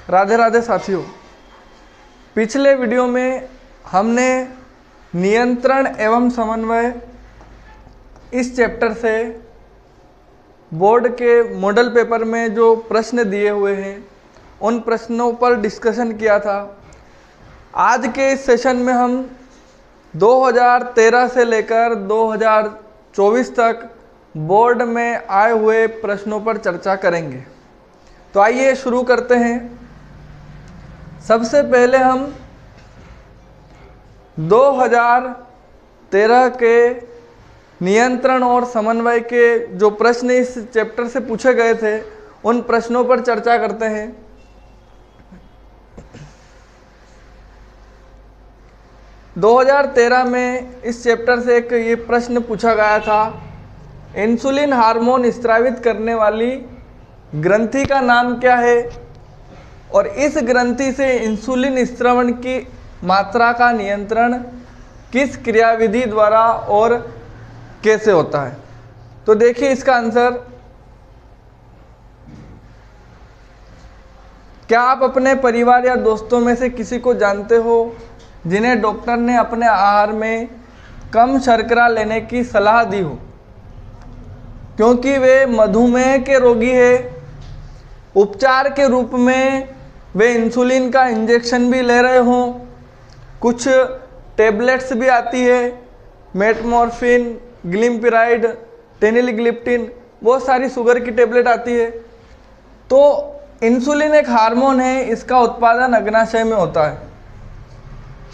राधे राधे साथियों। पिछले वीडियो में हमने नियंत्रण एवं समन्वय इस चैप्टर से बोर्ड के मॉडल पेपर में जो प्रश्न दिए हुए हैं उन प्रश्नों पर डिस्कशन किया था। आज के इस सेशन में हम 2013 से लेकर 2024 तक बोर्ड में आए हुए प्रश्नों पर चर्चा करेंगे। तो आइए शुरू करते हैं। सबसे पहले हम 2013 के नियंत्रण और समन्वय के जो प्रश्न इस चैप्टर से पूछे गए थे उन प्रश्नों पर चर्चा करते हैं। दो 2013 में इस चैप्टर से एक ये प्रश्न पूछा गया था, इंसुलिन हार्मोन स्रावित करने वाली ग्रंथि का नाम क्या है और इस ग्रंथि से इंसुलिन स्रवण की मात्रा का नियंत्रण किस क्रियाविधि द्वारा और कैसे होता है। तो देखिए इसका आंसर। क्या आप अपने परिवार या दोस्तों में से किसी को जानते हो जिन्हें डॉक्टर ने अपने आहार में कम शर्करा लेने की सलाह दी हो क्योंकि वे मधुमेह के रोगी हैं? उपचार के रूप में वे इंसुलिन का इंजेक्शन भी ले रहे हों, कुछ टेबलेट्स भी आती है, मेटमॉर्फिन, ग्लिम्पिराइड, टेनिलिग्लिप्टिन, बहुत सारी शुगर की टेबलेट आती है। तो इंसुलिन एक हार्मोन है, इसका उत्पादन अग्नाशय में होता है।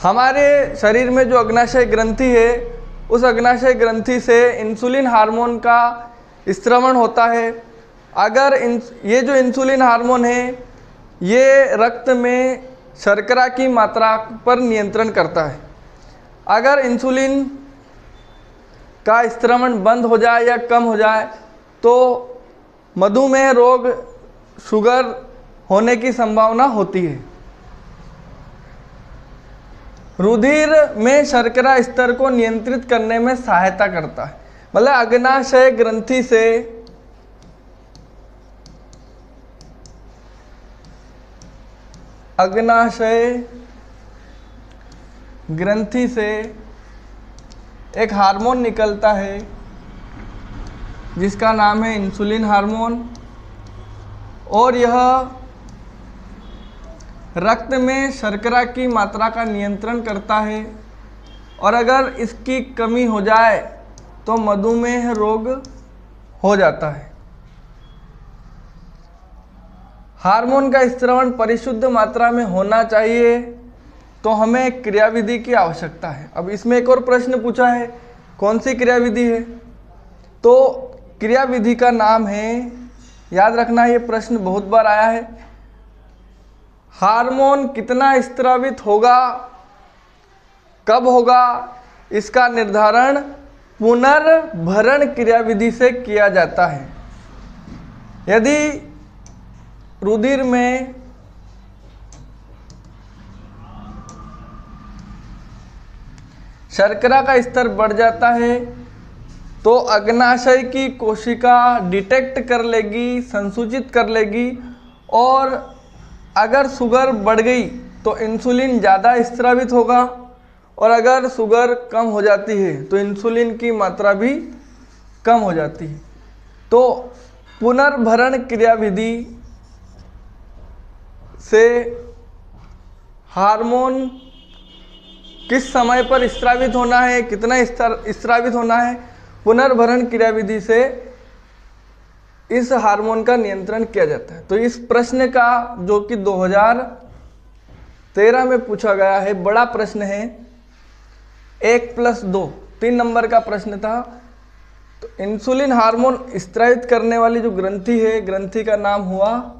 हमारे शरीर में जो अग्नाशय ग्रंथि है उस अग्नाशय ग्रंथि से इंसुलिन हार्मोन का स्रवण होता है। अगर ये जो इंसुलिन हार्मोन है ये रक्त में शर्करा की मात्रा पर नियंत्रण करता है। अगर इंसुलिन का स्रवण बंद हो जाए या कम हो जाए तो मधुमेह रोग, शुगर होने की संभावना होती है। रुधिर में शर्करा स्तर को नियंत्रित करने में सहायता करता है। मतलब अग्नाशय ग्रंथि से एक हार्मोन निकलता है जिसका नाम है इंसुलिन हार्मोन और यह रक्त में शर्करा की मात्रा का नियंत्रण करता है और अगर इसकी कमी हो जाए तो मधुमेह रोग हो जाता है। हार्मोन का स्रवण परिशुद्ध मात्रा में होना चाहिए तो हमें क्रियाविधि की आवश्यकता है। अब इसमें एक और प्रश्न पूछा है, कौन सी क्रियाविधि है? तो क्रियाविधि का नाम है, याद रखना ये प्रश्न बहुत बार आया है, हार्मोन कितना स्रावित होगा, कब होगा, इसका निर्धारण पुनर्भरण क्रियाविधि से किया जाता है। यदि रुधिर में शर्करा का स्तर बढ़ जाता है तो अग्नाशय की कोशिका डिटेक्ट कर लेगी, संसूचित कर लेगी और अगर शुगर बढ़ गई तो इंसुलिन ज़्यादा स्रावित होगा और अगर शुगर कम हो जाती है तो इंसुलिन की मात्रा भी कम हो जाती है। तो पुनर्भरण क्रियाविधि से हार्मोन किस समय पर स्रावित होना है, कितना स्रावित होना है, पुनर्भरण क्रियाविधि से इस हार्मोन का नियंत्रण किया जाता है। तो इस प्रश्न का जो कि 2013 में पूछा गया है, बड़ा प्रश्न है, 1+2 3 नंबर का प्रश्न था। तो इंसुलिन हार्मोन स्रावित करने वाली जो ग्रंथि है, ग्रंथि का नाम हुआ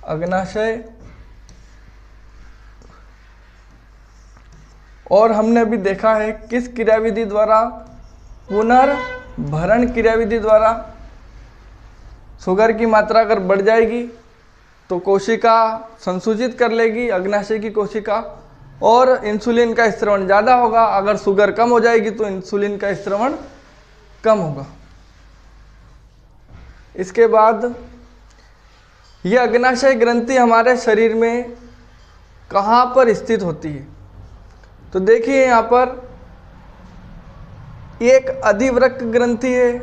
अग्नाशय और हमने अभी देखा है किस क्रियाविधि द्वारा, पुनर्भरण क्रियाविधि द्वारा। शुगर की मात्रा अगर बढ़ जाएगी तो कोशिका संसूचित कर लेगी, अग्नाशय की कोशिका, और इंसुलिन का स्रवण ज़्यादा होगा। अगर शुगर कम हो जाएगी तो इंसुलिन का स्रवण कम होगा। इसके बाद ये अग्नाशय ग्रंथि हमारे शरीर में कहाँ पर स्थित होती है? तो देखिए यहाँ पर एक अधिवृक्क ग्रंथि है,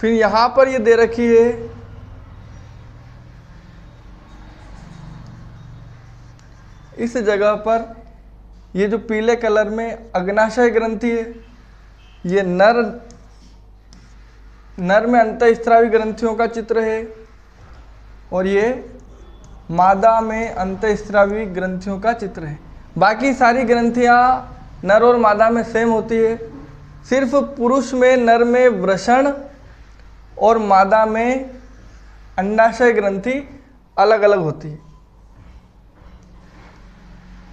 फिर यहाँ पर ये दे रखी है इस जगह पर, ये जो पीले कलर में अग्नाशय ग्रंथि है, ये नर में अंतःस्रावी ग्रंथियों का चित्र है और ये मादा में अंतःस्रावी ग्रंथियों का चित्र है। बाकी सारी ग्रंथियाँ नर और मादा में सेम होती है, सिर्फ पुरुष में नर में वृषण और मादा में अंडाशय ग्रंथि अलग अलग होती है।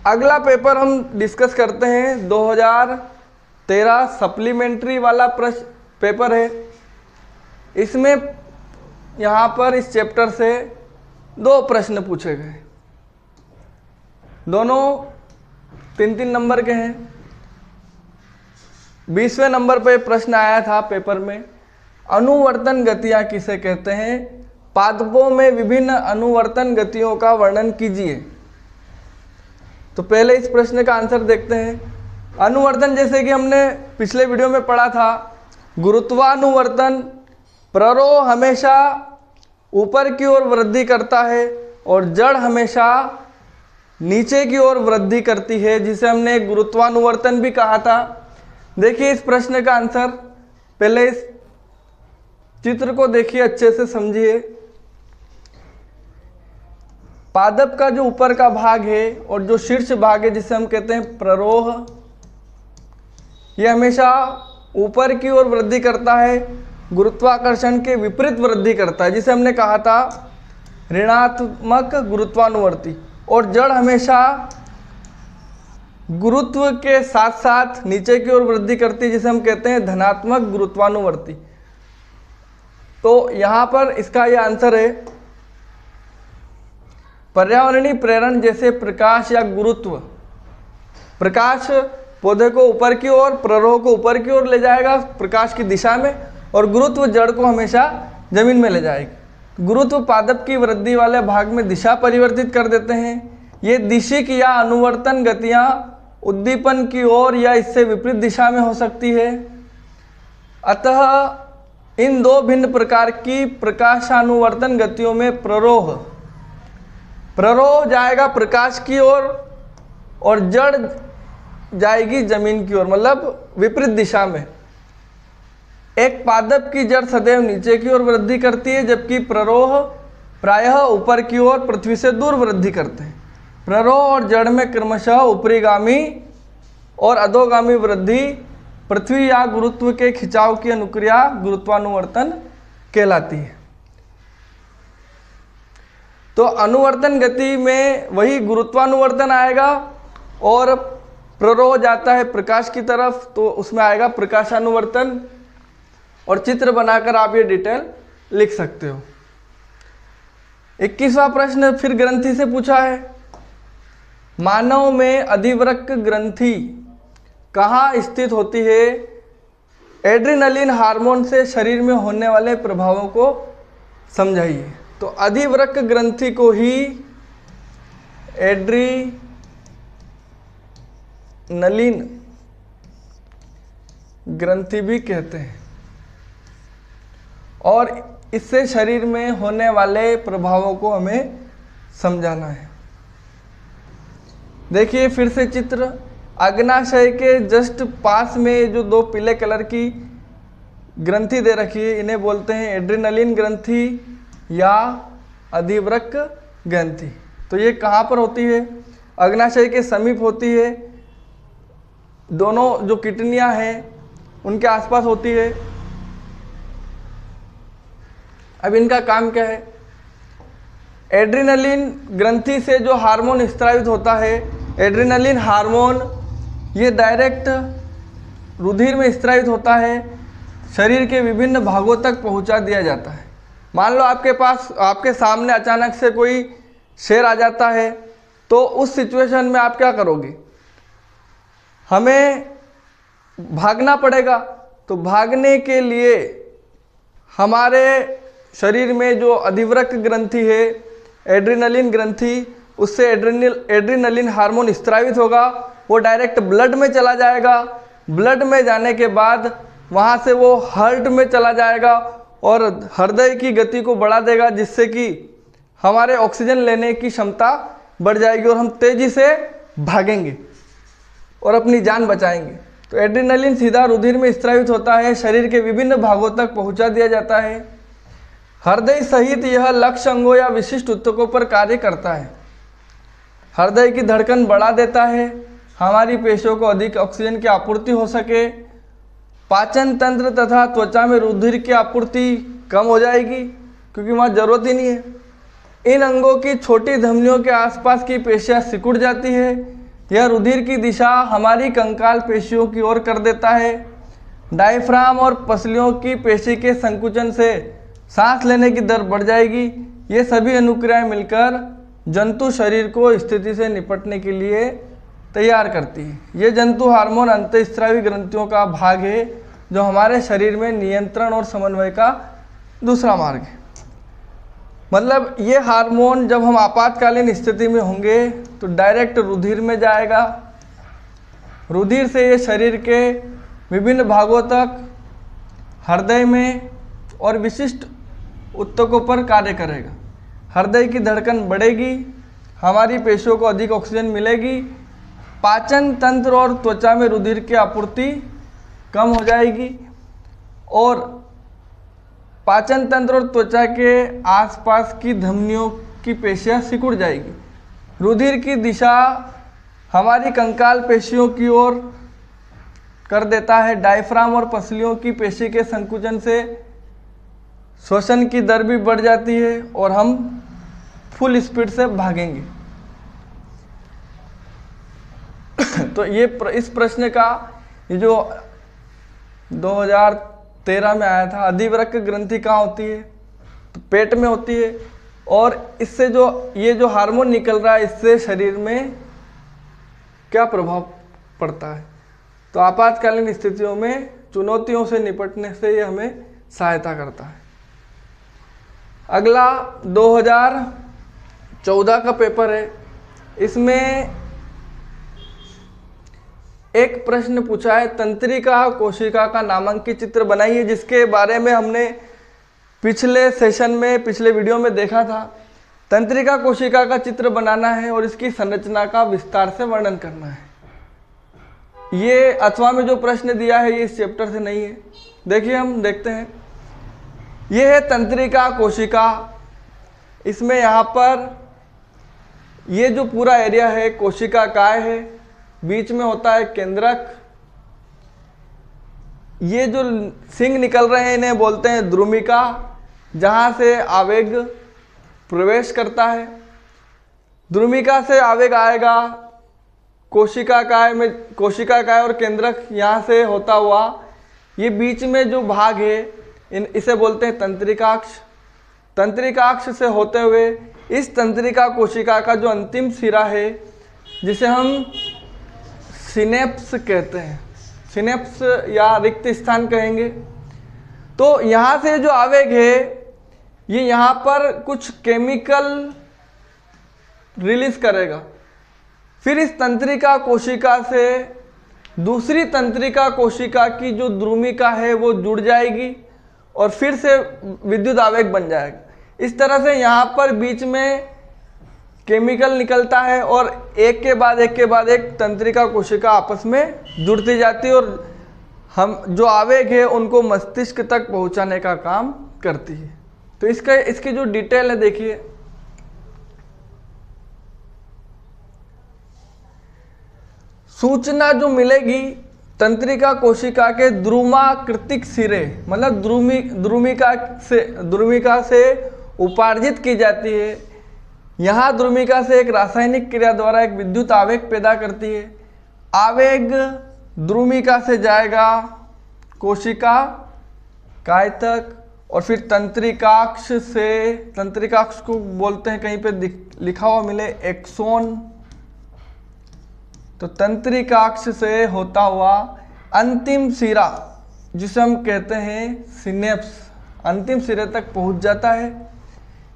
अगला पेपर हम डिस्कस करते हैं 2013 सप्लीमेंट्री वाला प्रश्न पेपर है। इसमें यहाँ पर इस चैप्टर से 2 प्रश्न पूछे गए, दोनों 3-3 नंबर के हैं। 20वें नंबर पे प्रश्न आया था पेपर में, अनुवर्तन गतियाँ किसे कहते हैं? पादपों में विभिन्न अनुवर्तन गतियों का वर्णन कीजिए। तो पहले इस प्रश्न का आंसर देखते हैं। अनुवर्तन जैसे कि हमने पिछले वीडियो में पढ़ा था, गुरुत्वानुवर्तन, प्ररोह हमेशा ऊपर की ओर वृद्धि करता है और जड़ हमेशा नीचे की ओर वृद्धि करती है, जिसे हमने गुरुत्वानुवर्तन भी कहा था। देखिए इस प्रश्न का आंसर, पहले इस चित्र को देखिए, अच्छे से समझिए। पादप का जो ऊपर का भाग है और जो शीर्ष भाग है जिसे हम कहते हैं प्ररोह, यह हमेशा ऊपर की ओर वृद्धि करता है, गुरुत्वाकर्षण के विपरीत वृद्धि करता है, जिसे हमने कहा था ऋणात्मक गुरुत्वानुवर्ती। और जड़ हमेशा गुरुत्व के साथ साथ नीचे की ओर वृद्धि करती है, जिसे हम कहते हैं धनात्मक गुरुत्वानुवर्ती। तो यहाँ पर इसका यह आंसर है, पर्यावरणीय प्रेरण जैसे प्रकाश या गुरुत्व, प्रकाश पौधे को ऊपर की ओर, प्ररोह को ऊपर की ओर ले जाएगा प्रकाश की दिशा में, और गुरुत्व जड़ को हमेशा जमीन में ले जाएगी। गुरुत्व पादप की वृद्धि वाले भाग में दिशा परिवर्तित कर देते हैं। ये दिशिक या अनुवर्तन गतियाँ उद्दीपन की ओर या इससे विपरीत दिशा में हो सकती है। अतः इन 2 भिन्न प्रकार की प्रकाशानुवर्तन गतियों में प्ररोह जाएगा प्रकाश की ओर और जड़ जाएगी जमीन की ओर, मतलब विपरीत दिशा में। एक पादप की जड़ सदैव नीचे की ओर वृद्धि करती है, जबकि प्ररोह प्रायः ऊपर की ओर पृथ्वी से दूर वृद्धि करते हैं। प्ररोह और जड़ में क्रमशः ऊपरीगामी और अधोगामी वृद्धि पृथ्वी या गुरुत्व के खिंचाव की अनुक्रिया गुरुत्वानुवर्तन कहलाती है। तो अनुवर्तन गति में वही गुरुत्वानुवर्तन आएगा, और प्ररोह जाता है प्रकाश की तरफ तो उसमें आएगा प्रकाशानुवर्तन। और चित्र बनाकर आप ये डिटेल लिख सकते हो। 21वां प्रश्न फिर ग्रंथि से पूछा है, मानव में अधिवृक्क ग्रंथि कहाँ स्थित होती है? एड्रेनलिन हार्मोन से शरीर में होने वाले प्रभावों को समझाइए। तो अधिवृक्क ग्रंथि को ही एड्रेनलिन ग्रंथि भी कहते हैं, और इससे शरीर में होने वाले प्रभावों को हमें समझाना है। देखिए फिर से चित्र, अग्नाशय के जस्ट पास में जो 2 पीले कलर की ग्रंथि दे रखी है, इन्हें बोलते हैं एड्रेनलिन ग्रंथि या अधिवृक्क ग्रंथि। तो ये कहाँ पर होती है? अग्नाशय के समीप होती है, दोनों जो किडनियाँ हैं उनके आसपास होती है। अब इनका काम क्या है? एड्रेनलिन ग्रंथि से जो हार्मोन स्रावित होता है, एड्रेनलिन हार्मोन ये डायरेक्ट रुधिर में स्रावित होता है, शरीर के विभिन्न भागों तक पहुंचा दिया जाता है। मान लो आपके सामने अचानक से कोई शेर आ जाता है, तो उस सिचुएशन में आप क्या करोगे? हमें भागना पड़ेगा। तो भागने के लिए हमारे शरीर में जो अधिवृक्क ग्रंथि है एड्रेनलिन ग्रंथि, उससे एड्रेनलिन हार्मोन स्रावित होगा, वो डायरेक्ट ब्लड में चला जाएगा। ब्लड में जाने के बाद वहाँ से वो हार्ट में चला जाएगा और हृदय की गति को बढ़ा देगा, जिससे कि हमारे ऑक्सीजन लेने की क्षमता बढ़ जाएगी और हम तेज़ी से भागेंगे और अपनी जान बचाएंगे। तो एड्रेनलिन सीधा रुधिर में स्रावित होता है, शरीर के विभिन्न भागों तक पहुंचा दिया जाता है। हृदय सहित यह लक्ष्य अंगों या विशिष्ट ऊतकों पर कार्य करता है। हृदय की धड़कन बढ़ा देता है, हमारी पेशियों को अधिक ऑक्सीजन की आपूर्ति हो सके। पाचन तंत्र तथा त्वचा में रुधिर की आपूर्ति कम हो जाएगी क्योंकि वहाँ जरूरत ही नहीं है। इन अंगों की छोटी धमनियों के आसपास की पेशियाँ सिकुड़ जाती है। यह रुधिर की दिशा हमारी कंकाल पेशियों की ओर कर देता है। डायफ्राम और पसलियों की पेशी के संकुचन से सांस लेने की दर बढ़ जाएगी। ये सभी अनुक्रियाएं मिलकर जंतु शरीर को स्थिति से निपटने के लिए तैयार करती है। ये जंतु हार्मोन अंतःस्रावी ग्रंथियों का भाग है, जो हमारे शरीर में नियंत्रण और समन्वय का दूसरा मार्ग है। मतलब ये हार्मोन जब हम आपातकालीन स्थिति में होंगे तो डायरेक्ट रुधिर में जाएगा। रुधिर से ये शरीर के विभिन्न भागों तक, हृदय में और विशिष्ट ऊतकों पर कार्य करेगा। हृदय की धड़कन बढ़ेगी, हमारी पेशियों को अधिक ऑक्सीजन मिलेगी। पाचन तंत्र और त्वचा में रुधिर की आपूर्ति कम हो जाएगी और पाचन तंत्र और त्वचा के आसपास की धमनियों की पेशियां सिकुड़ जाएगी। रुधिर की दिशा हमारी कंकाल पेशियों की ओर कर देता है। डायफ्राम और पसलियों की पेशी के संकुचन से श्वसन की दर भी बढ़ जाती है और हम फुल स्पीड से भागेंगे। तो ये इस प्रश्न का ये जो 2013 में आया था, अधिवृक्क ग्रंथि कहाँ होती है? तो पेट में होती है। और इससे जो ये जो हार्मोन निकल रहा है, इससे शरीर में क्या प्रभाव पड़ता है? तो आपातकालीन स्थितियों में चुनौतियों से निपटने से ये हमें सहायता करता है। अगला 2014 का पेपर है। इसमें एक प्रश्न पूछा है, तंत्रिका कोशिका का नामांकित चित्र बनाइए, जिसके बारे में हमने पिछले सेशन में, पिछले वीडियो में देखा था। तंत्रिका कोशिका का चित्र बनाना है और इसकी संरचना का विस्तार से वर्णन करना है। ये अथवा में जो प्रश्न दिया है ये इस चैप्टर से नहीं है। देखिए हम देखते हैं। ये है तंत्रिका कोशिका। इसमें यहाँ पर ये जो पूरा एरिया है कोशिका काय है, बीच में होता है केंद्रक। ये जो सिंग निकल रहे हैं इन्हें बोलते हैं द्रुमिका, जहाँ से आवेग प्रवेश करता है। द्रुमिका से आवेग आएगा कोशिका काय में, कोशिका काय और केंद्रक यहाँ से होता हुआ ये बीच में जो भाग है इसे बोलते हैं तंत्रिकाक्ष। तंत्रिकाक्ष से होते हुए इस तंत्रिका कोशिका का जो अंतिम सिरा है, जिसे हम सिनेप्स कहते हैं, सिनेप्स या रिक्त स्थान कहेंगे। तो यहाँ से जो आवेग है ये यहाँ पर कुछ केमिकल रिलीज करेगा। फिर इस तंत्रिका कोशिका से दूसरी तंत्रिका कोशिका की जो द्रुमिका है वो जुड़ जाएगी और फिर से विद्युत आवेग बन जाएगा। इस तरह से यहाँ पर बीच में केमिकल निकलता है और एक के बाद एक तंत्रिका कोशिका आपस में जुड़ती जाती है और हम जो आवेग है उनको मस्तिष्क तक पहुँचाने का काम करती है। तो इसकी जो डिटेल है देखिए। सूचना जो मिलेगी तंत्रिका कोशिका के द्रुमाकृतिक सिरे, मतलब द्रुमिका से उपार्जित की जाती है। यहाँ द्रुमिका से एक रासायनिक क्रिया द्वारा एक विद्युत आवेग पैदा करती है। आवेग द्रुमिका से जाएगा कोशिका काय तक और फिर तंत्रिकाक्ष से, तंत्रिकाक्ष को बोलते हैं, कहीं पे लिखा हुआ मिले एक्सोन। तो तंत्रिकाक्ष से होता हुआ अंतिम सिरा जिसे हम कहते हैं सिनेप्स, अंतिम सिरे तक पहुंच जाता है।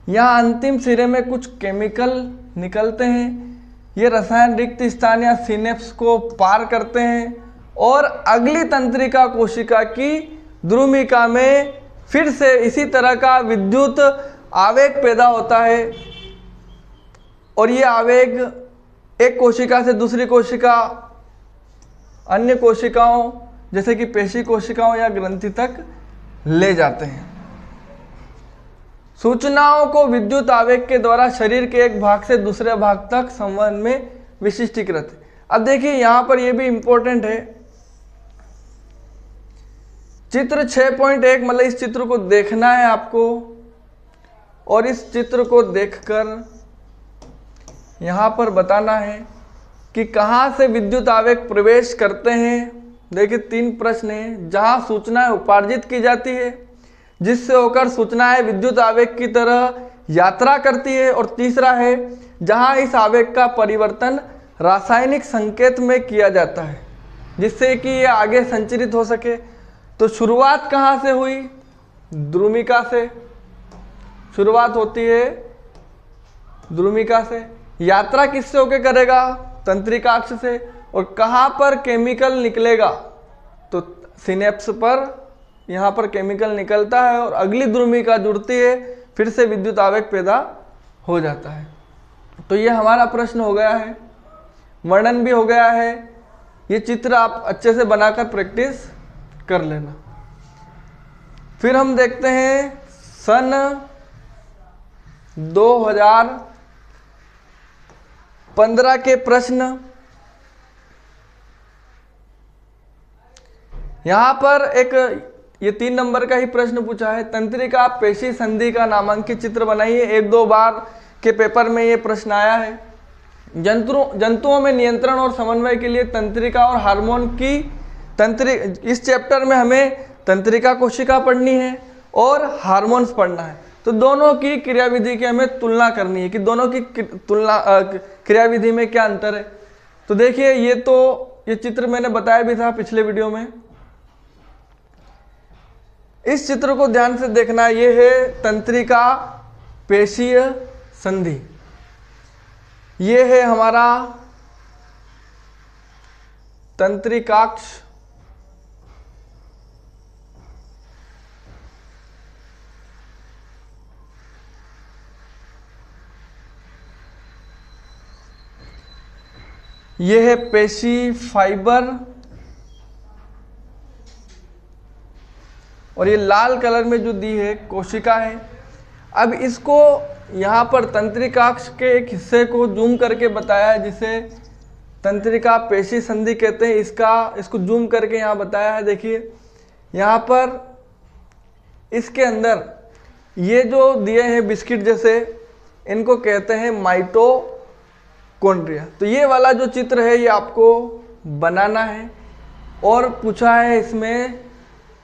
यहाँ अंतिम सिरे में कुछ केमिकल निकलते हैं, ये रसायन रिक्त स्थान या सिनेप्स को पार करते हैं और अगली तंत्रिका कोशिका की द्रुमिका में फिर से इसी तरह का विद्युत आवेग पैदा होता है और ये आवेग एक कोशिका से दूसरी कोशिका, अन्य कोशिकाओं जैसे कि पेशी कोशिकाओं या ग्रंथि तक ले जाते हैं। सूचनाओं को विद्युत आवेग के द्वारा शरीर के एक भाग से दूसरे भाग तक संवहन में विशिष्टीकृत है। अब देखिए यहाँ पर यह भी इंपॉर्टेंट है, चित्र 6.1 मतलब इस चित्र को देखना है आपको और इस चित्र को देखकर यहाँ पर बताना है कि कहाँ से विद्युत आवेग प्रवेश करते हैं। देखिए 3 प्रश्न हैं। जहाँ सूचनाएं उपार्जित की जाती है, जिससे होकर सूचनाएं विद्युत आवेग की तरह यात्रा करती है, और तीसरा है जहाँ इस आवेग का परिवर्तन रासायनिक संकेत में किया जाता है जिससे कि ये आगे संचरित हो सके। तो शुरुआत कहाँ से हुई? द्रुमिका से शुरुआत होती है, द्रुमिका से। यात्रा किससे होके करेगा? तंत्रिकाक्ष से। और कहाँ पर केमिकल निकलेगा? तो सिनेप्स पर यहाँ पर केमिकल निकलता है और अगली द्रुमिका जुड़ती है, फिर से विद्युत आवेग पैदा हो जाता है। तो ये हमारा प्रश्न हो गया है, वर्णन भी हो गया है। ये चित्र आप अच्छे से बनाकर प्रैक्टिस कर लेना। फिर हम देखते हैं सन 2015 के प्रश्न। यहाँ पर एक ये 3 नंबर का ही प्रश्न पूछा है। तंत्रिका पेशी संधि का नामांकित चित्र बनाइए। 1-2 बार के पेपर में ये प्रश्न आया है। जंतुओं में नियंत्रण और समन्वय के लिए तंत्रिका और हार्मोन की इस चैप्टर में हमें तंत्रिका कोशिका पढ़नी है और हार्मोन्स पढ़ना है। तो दोनों की क्रियाविधि की हमें तुलना करनी है कि दोनों की क्रियाविधि में क्या अंतर है। तो देखिए ये चित्र मैंने बताया भी था पिछले वीडियो में। इस चित्र को ध्यान से देखना। ये है तंत्रिका पेशीय संधि, ये है हमारा तंत्रिकाक्ष, ये है पेशी फाइबर और ये लाल कलर में जो दी है कोशिका है। अब इसको यहाँ पर तंत्रिकाक्ष के एक हिस्से को जूम करके बताया है जिसे तंत्रिका पेशी संधि कहते हैं। इसको जूम करके यहाँ बताया है। देखिए यहाँ पर इसके अंदर ये जो दिए हैं बिस्किट जैसे, इनको कहते हैं माइटोकॉन्ड्रिया। तो ये वाला जो चित्र है ये आपको बनाना है और पूछा है इसमें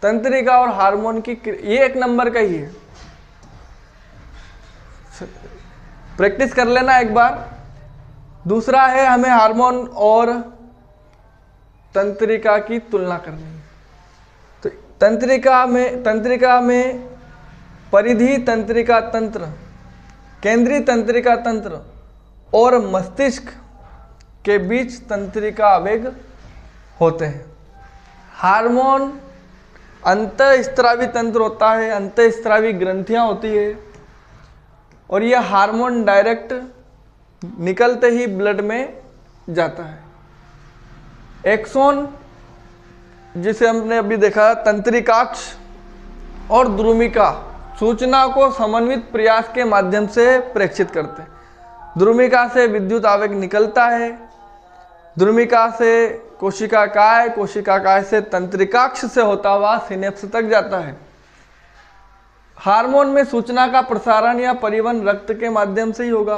तंत्रिका और हार्मोन की, ये 1 नंबर का ही है, प्रैक्टिस कर लेना एक बार। दूसरा है हमें हार्मोन और तंत्रिका की तुलना करनी है। तो तंत्रिका में परिधि तंत्रिका तंत्र, केंद्रीय तंत्रिका तंत्र और मस्तिष्क के बीच तंत्रिका आवेग होते हैं। हार्मोन अंतःस्रावी तंत्र होता है, अंतःस्रावी ग्रंथियां होती है और यह हार्मोन डायरेक्ट निकलते ही ब्लड में जाता है। एक्सोन जिसे हमने अभी देखा, तंत्रिकाक्ष और द्रुमिका सूचना को समन्वित प्रयास के माध्यम से प्रेषित करते हैं। द्रुमिका से विद्युत आवेग निकलता है, द्रुमिका से कोशिका काय से तंत्रिकाक्ष से होता हुआ सिनेप्स तक जाता है। हार्मोन में सूचना का प्रसारण या परिवहन रक्त के माध्यम से ही होगा।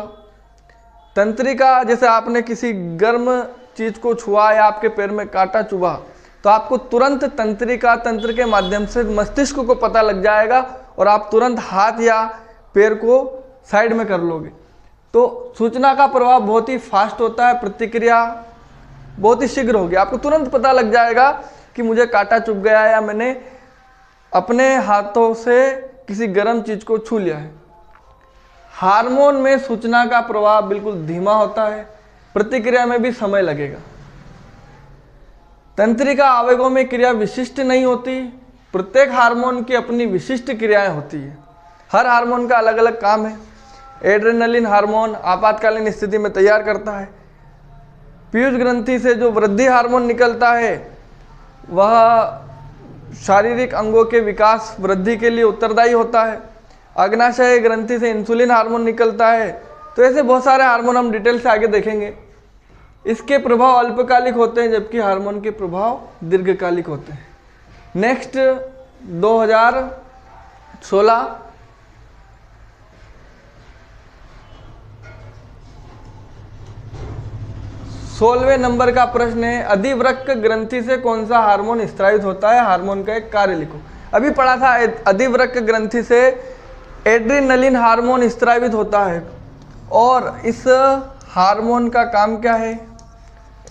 तंत्रिका, जैसे आपने किसी गर्म चीज को छुआ या आपके पैर में कांटा चुभा तो आपको तुरंत तंत्रिका तंत्र के माध्यम से मस्तिष्क को पता लग जाएगा और आप तुरंत हाथ या पैर को साइड में कर लोगे। तो सूचना का प्रवाह बहुत ही फास्ट होता है, प्रतिक्रिया बहुत ही शीघ्र होगी। आपको तुरंत पता लग जाएगा कि मुझे कांटा चुभ गया या मैंने अपने हाथों से किसी गर्म चीज को छू लिया है। हार्मोन में सूचना का प्रवाह बिल्कुल धीमा होता है, प्रतिक्रिया में भी समय लगेगा। तंत्रिका आवेगों में क्रिया विशिष्ट नहीं होती, प्रत्येक हार्मोन की अपनी विशिष्ट क्रियाएं होती है, हर हार्मोन का अलग अलग काम है। एड्रेनलिन हार्मोन आपातकालीन स्थिति में तैयार करता है। पीयूष ग्रंथि से जो वृद्धि हार्मोन निकलता है वह शारीरिक अंगों के विकास वृद्धि के लिए उत्तरदायी होता है। अग्नाशय ग्रंथि से इंसुलिन हार्मोन निकलता है। तो ऐसे बहुत सारे हार्मोन हम डिटेल से आगे देखेंगे। इसके प्रभाव अल्पकालिक होते हैं जबकि हार्मोन के प्रभाव दीर्घकालिक होते हैं। नेक्स्ट 2016 16वें नंबर का प्रश्न है, अधिवृक्क ग्रंथि से कौन सा हार्मोन स्रावित होता है, हार्मोन का एक कार्य लिखो। अभी पढ़ा था अधिवृक्क ग्रंथि से एड्रेनलिन हार्मोन स्रावित होता है और इस हार्मोन का काम क्या है।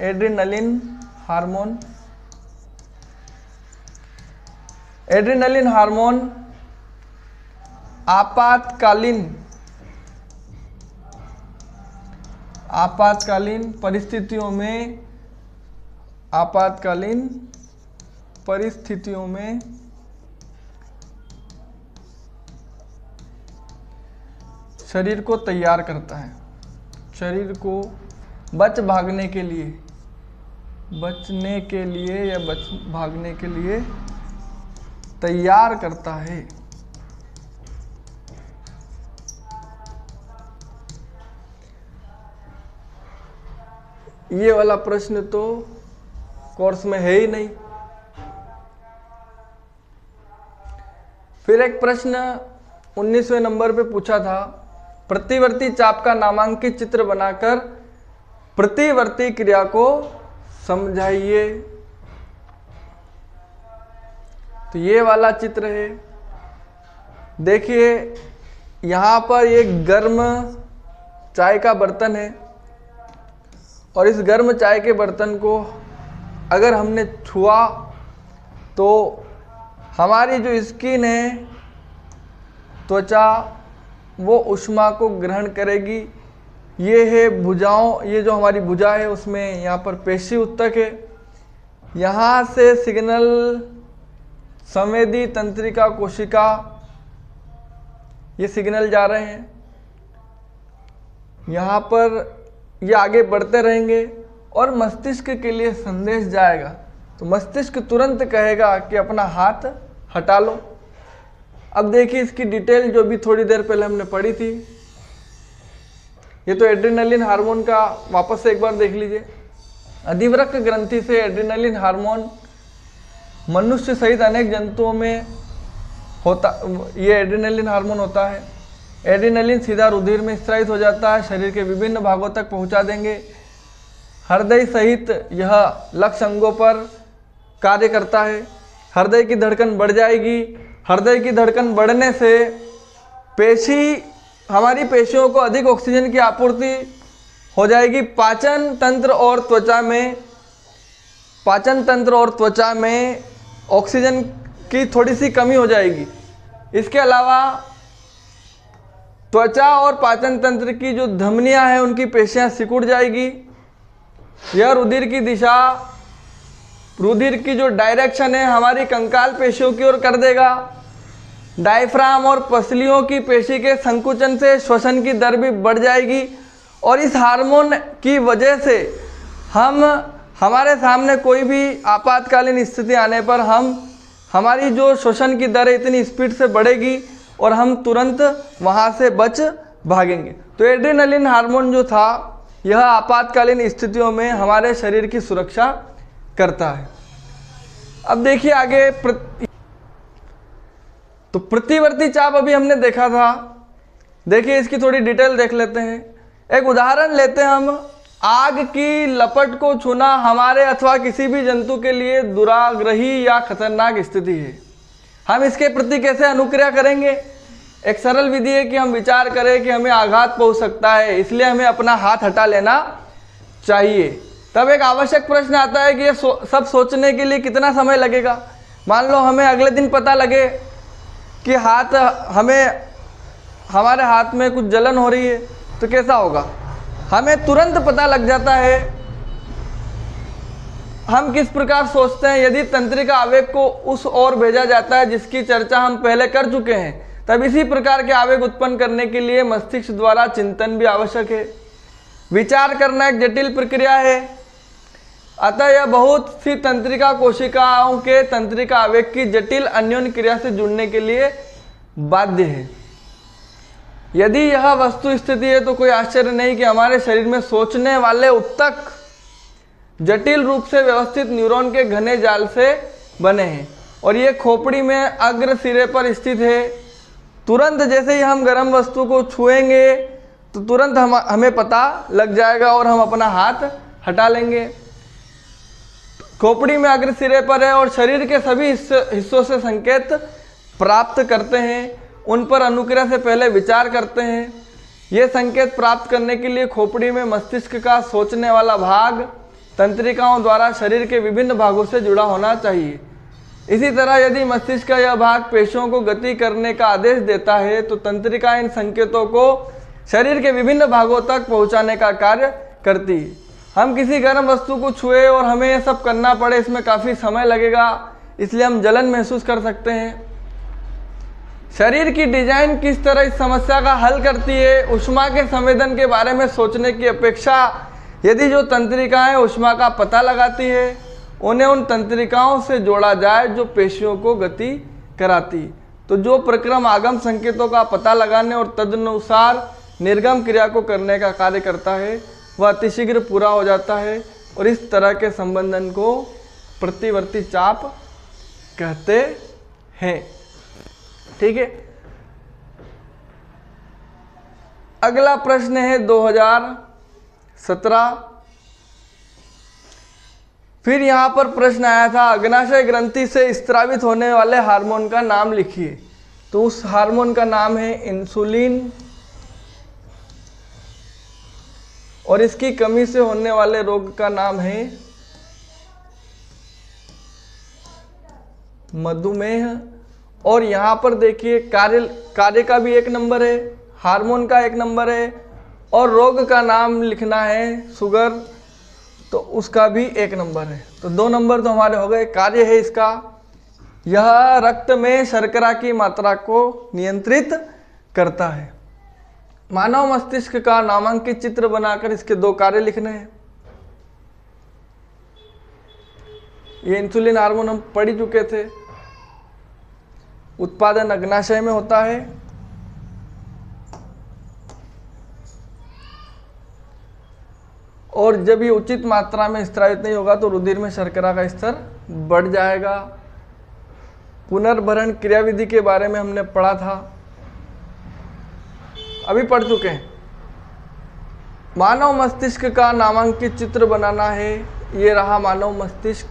एड्रेनलिन हार्मोन, एड्रेनलिन हार्मोन आपातकालीन परिस्थितियों में शरीर को तैयार करता है, शरीर को भागने के लिए या भागने के लिए तैयार करता है। ये वाला प्रश्न तो कोर्स में है ही नहीं। फिर एक प्रश्न 19वें नंबर पे पूछा था, प्रतिवर्ती चाप का नामांकित चित्र बनाकर प्रतिवर्ती क्रिया को समझाइए। तो ये वाला चित्र है, देखिए यहाँ पर एक गर्म चाय का बर्तन है और इस गर्म चाय के बर्तन को अगर हमने छुआ तो हमारी जो स्किन है, त्वचा, वो ऊष्मा को ग्रहण करेगी। ये है भुजाओं, ये जो हमारी भुजा है उसमें यहाँ पर पेशी उत्तक है, यहाँ से सिग्नल संवेदी तंत्रिका कोशिका, ये सिग्नल जा रहे हैं, यहाँ पर ये आगे बढ़ते रहेंगे और मस्तिष्क के लिए संदेश जाएगा। तो मस्तिष्क तुरंत कहेगा कि अपना हाथ हटा लो। अब देखिए इसकी डिटेल जो भी थोड़ी देर पहले हमने पढ़ी थी। ये तो एड्रेनलिन हार्मोन का वापस से एक बार देख लीजिए। अधिवृक्क ग्रंथि से एड्रेनलिन हार्मोन मनुष्य सहित अनेक जंतुओं में होता, ये एड्रेनलिन हार्मोन होता है। एड्रेनलिन सीधा रुधिर में स्रावित हो जाता है, शरीर के विभिन्न भागों तक पहुंचा देंगे। हृदय सहित यह लक्ष्य अंगों पर कार्य करता है। हृदय की धड़कन बढ़ जाएगी। हृदय की धड़कन बढ़ने से हमारी पेशियों को अधिक ऑक्सीजन की आपूर्ति हो जाएगी। पाचन तंत्र और त्वचा में ऑक्सीजन की थोड़ी सी कमी हो जाएगी। इसके अलावा त्वचा और पाचन तंत्र की जो धमनियां हैं उनकी पेशियां सिकुड़ जाएगी। यह रुधिर की दिशा, रुधिर की जो डायरेक्शन है हमारी कंकाल पेशियों की ओर कर देगा। डायफ्राम और पसलियों की पेशी के संकुचन से श्वसन की दर भी बढ़ जाएगी और इस हार्मोन की वजह से हमारे सामने कोई भी आपातकालीन स्थिति आने पर हमारी जो श्वसन की दर है इतनी स्पीड से बढ़ेगी और हम तुरंत वहाँ से बच भागेंगे। तो एड्रेनलिन हार्मोन जो था यह आपातकालीन स्थितियों में हमारे शरीर की सुरक्षा करता है। अब देखिए आगे तो प्रतिवर्ती चाप अभी हमने देखा था। देखिए इसकी थोड़ी डिटेल देख लेते हैं। एक उदाहरण लेते हैं हम। आग की लपट को छूना हमारे अथवा किसी भी जंतु के लिए दुराग्रही या खतरनाक स्थिति है। हम इसके प्रति कैसे अनुक्रिया करेंगे। एक सरल विधि है कि हम विचार करें कि हमें आघात पहुंच सकता है, इसलिए हमें अपना हाथ हटा लेना चाहिए। तब एक आवश्यक प्रश्न आता है कि ये सब सोचने के लिए कितना समय लगेगा। मान लो हमें अगले दिन पता लगे कि हाथ हमें हमारे हाथ में कुछ जलन हो रही है तो कैसा होगा, हमें तुरंत पता लग जाता है हम किस प्रकार सोचते हैं। यदि तंत्रिका आवेग को उस ओर भेजा जाता है जिसकी चर्चा हम पहले कर चुके हैं, तब इसी प्रकार के आवेग उत्पन्न करने के लिए मस्तिष्क द्वारा चिंतन भी आवश्यक है। विचार करना एक जटिल प्रक्रिया है, अतः यह बहुत सी तंत्रिका कोशिकाओं के तंत्रिका आवेग की जटिल अन्योन्य क्रिया से जुड़ने के लिए बाध्य है। यदि यह वस्तु स्थिति है तो कोई आश्चर्य नहीं कि हमारे शरीर में सोचने वाले उत्तक जटिल रूप से व्यवस्थित न्यूरॉन के घने जाल से बने हैं और ये खोपड़ी में अग्र सिरे पर स्थित है। तुरंत जैसे ही हम गर्म वस्तु को छुएंगे तो तुरंत हमें पता लग जाएगा और हम अपना हाथ हटा लेंगे। खोपड़ी में अग्र सिरे पर है और शरीर के सभी हिस्सों से संकेत प्राप्त करते हैं, उन पर अनुक्रिया से पहले विचार करते हैं। ये संकेत प्राप्त करने के लिए खोपड़ी में मस्तिष्क का सोचने वाला भाग तंत्रिकाओं द्वारा शरीर के विभिन्न भागों से जुड़ा होना चाहिए। इसी तरह यदि मस्तिष्क का यह भाग पेशियों को गति करने का आदेश देता है तो तंत्रिका इन संकेतों को शरीर के विभिन्न भागों तक पहुंचाने का कार्य करती है। हम किसी गर्म वस्तु को छुए और हमें यह सब करना पड़े, इसमें काफ़ी समय लगेगा, इसलिए हम जलन महसूस कर सकते हैं। शरीर की डिजाइन किस तरह इस समस्या का हल करती है। ऊष्मा के संवेदन के बारे में सोचने की अपेक्षा यदि जो तंत्रिकाएं ऊष्मा का पता लगाती है उन्हें उन तंत्रिकाओं से जोड़ा जाए जो पेशियों को गति कराती, तो जो प्रक्रम आगम संकेतों का पता लगाने और तदनुसार निर्गम क्रिया को करने का कार्य करता है वह अतिशीघ्र पूरा हो जाता है और इस तरह के संबंधन को प्रतिवर्ती चाप कहते हैं। ठीक है, अगला प्रश्न है 2017। फिर यहां पर प्रश्न आया था अग्नाशय ग्रंथि से स्त्रावित होने वाले हार्मोन का नाम लिखिए। तो उस हार्मोन का नाम है इंसुलिन और इसकी कमी से होने वाले रोग का नाम है मधुमेह। और यहाँ पर देखिए कार्य का भी 1 नंबर है, हार्मोन का 1 नंबर है और रोग का नाम लिखना है शुगर, तो उसका भी 1 नंबर है। तो 2 नंबर तो हमारे हो गए। कार्य है इसका, यह रक्त में शर्करा की मात्रा को नियंत्रित करता है। मानव मस्तिष्क का नामांकित चित्र बनाकर इसके 2 कार्य लिखने हैं। ये इंसुलिन हार्मोन हम पढ़ ही चुके थे, उत्पादन अग्नाशय में होता है और जब ये उचित मात्रा में स्रावित नहीं होगा तो रुधिर में शर्करा का स्तर बढ़ जाएगा। पुनर्भरण क्रियाविधि के बारे में हमने पढ़ा था, अभी पढ़ चुके हैं। मानव मस्तिष्क का नामांकित चित्र बनाना है। ये रहा मानव मस्तिष्क।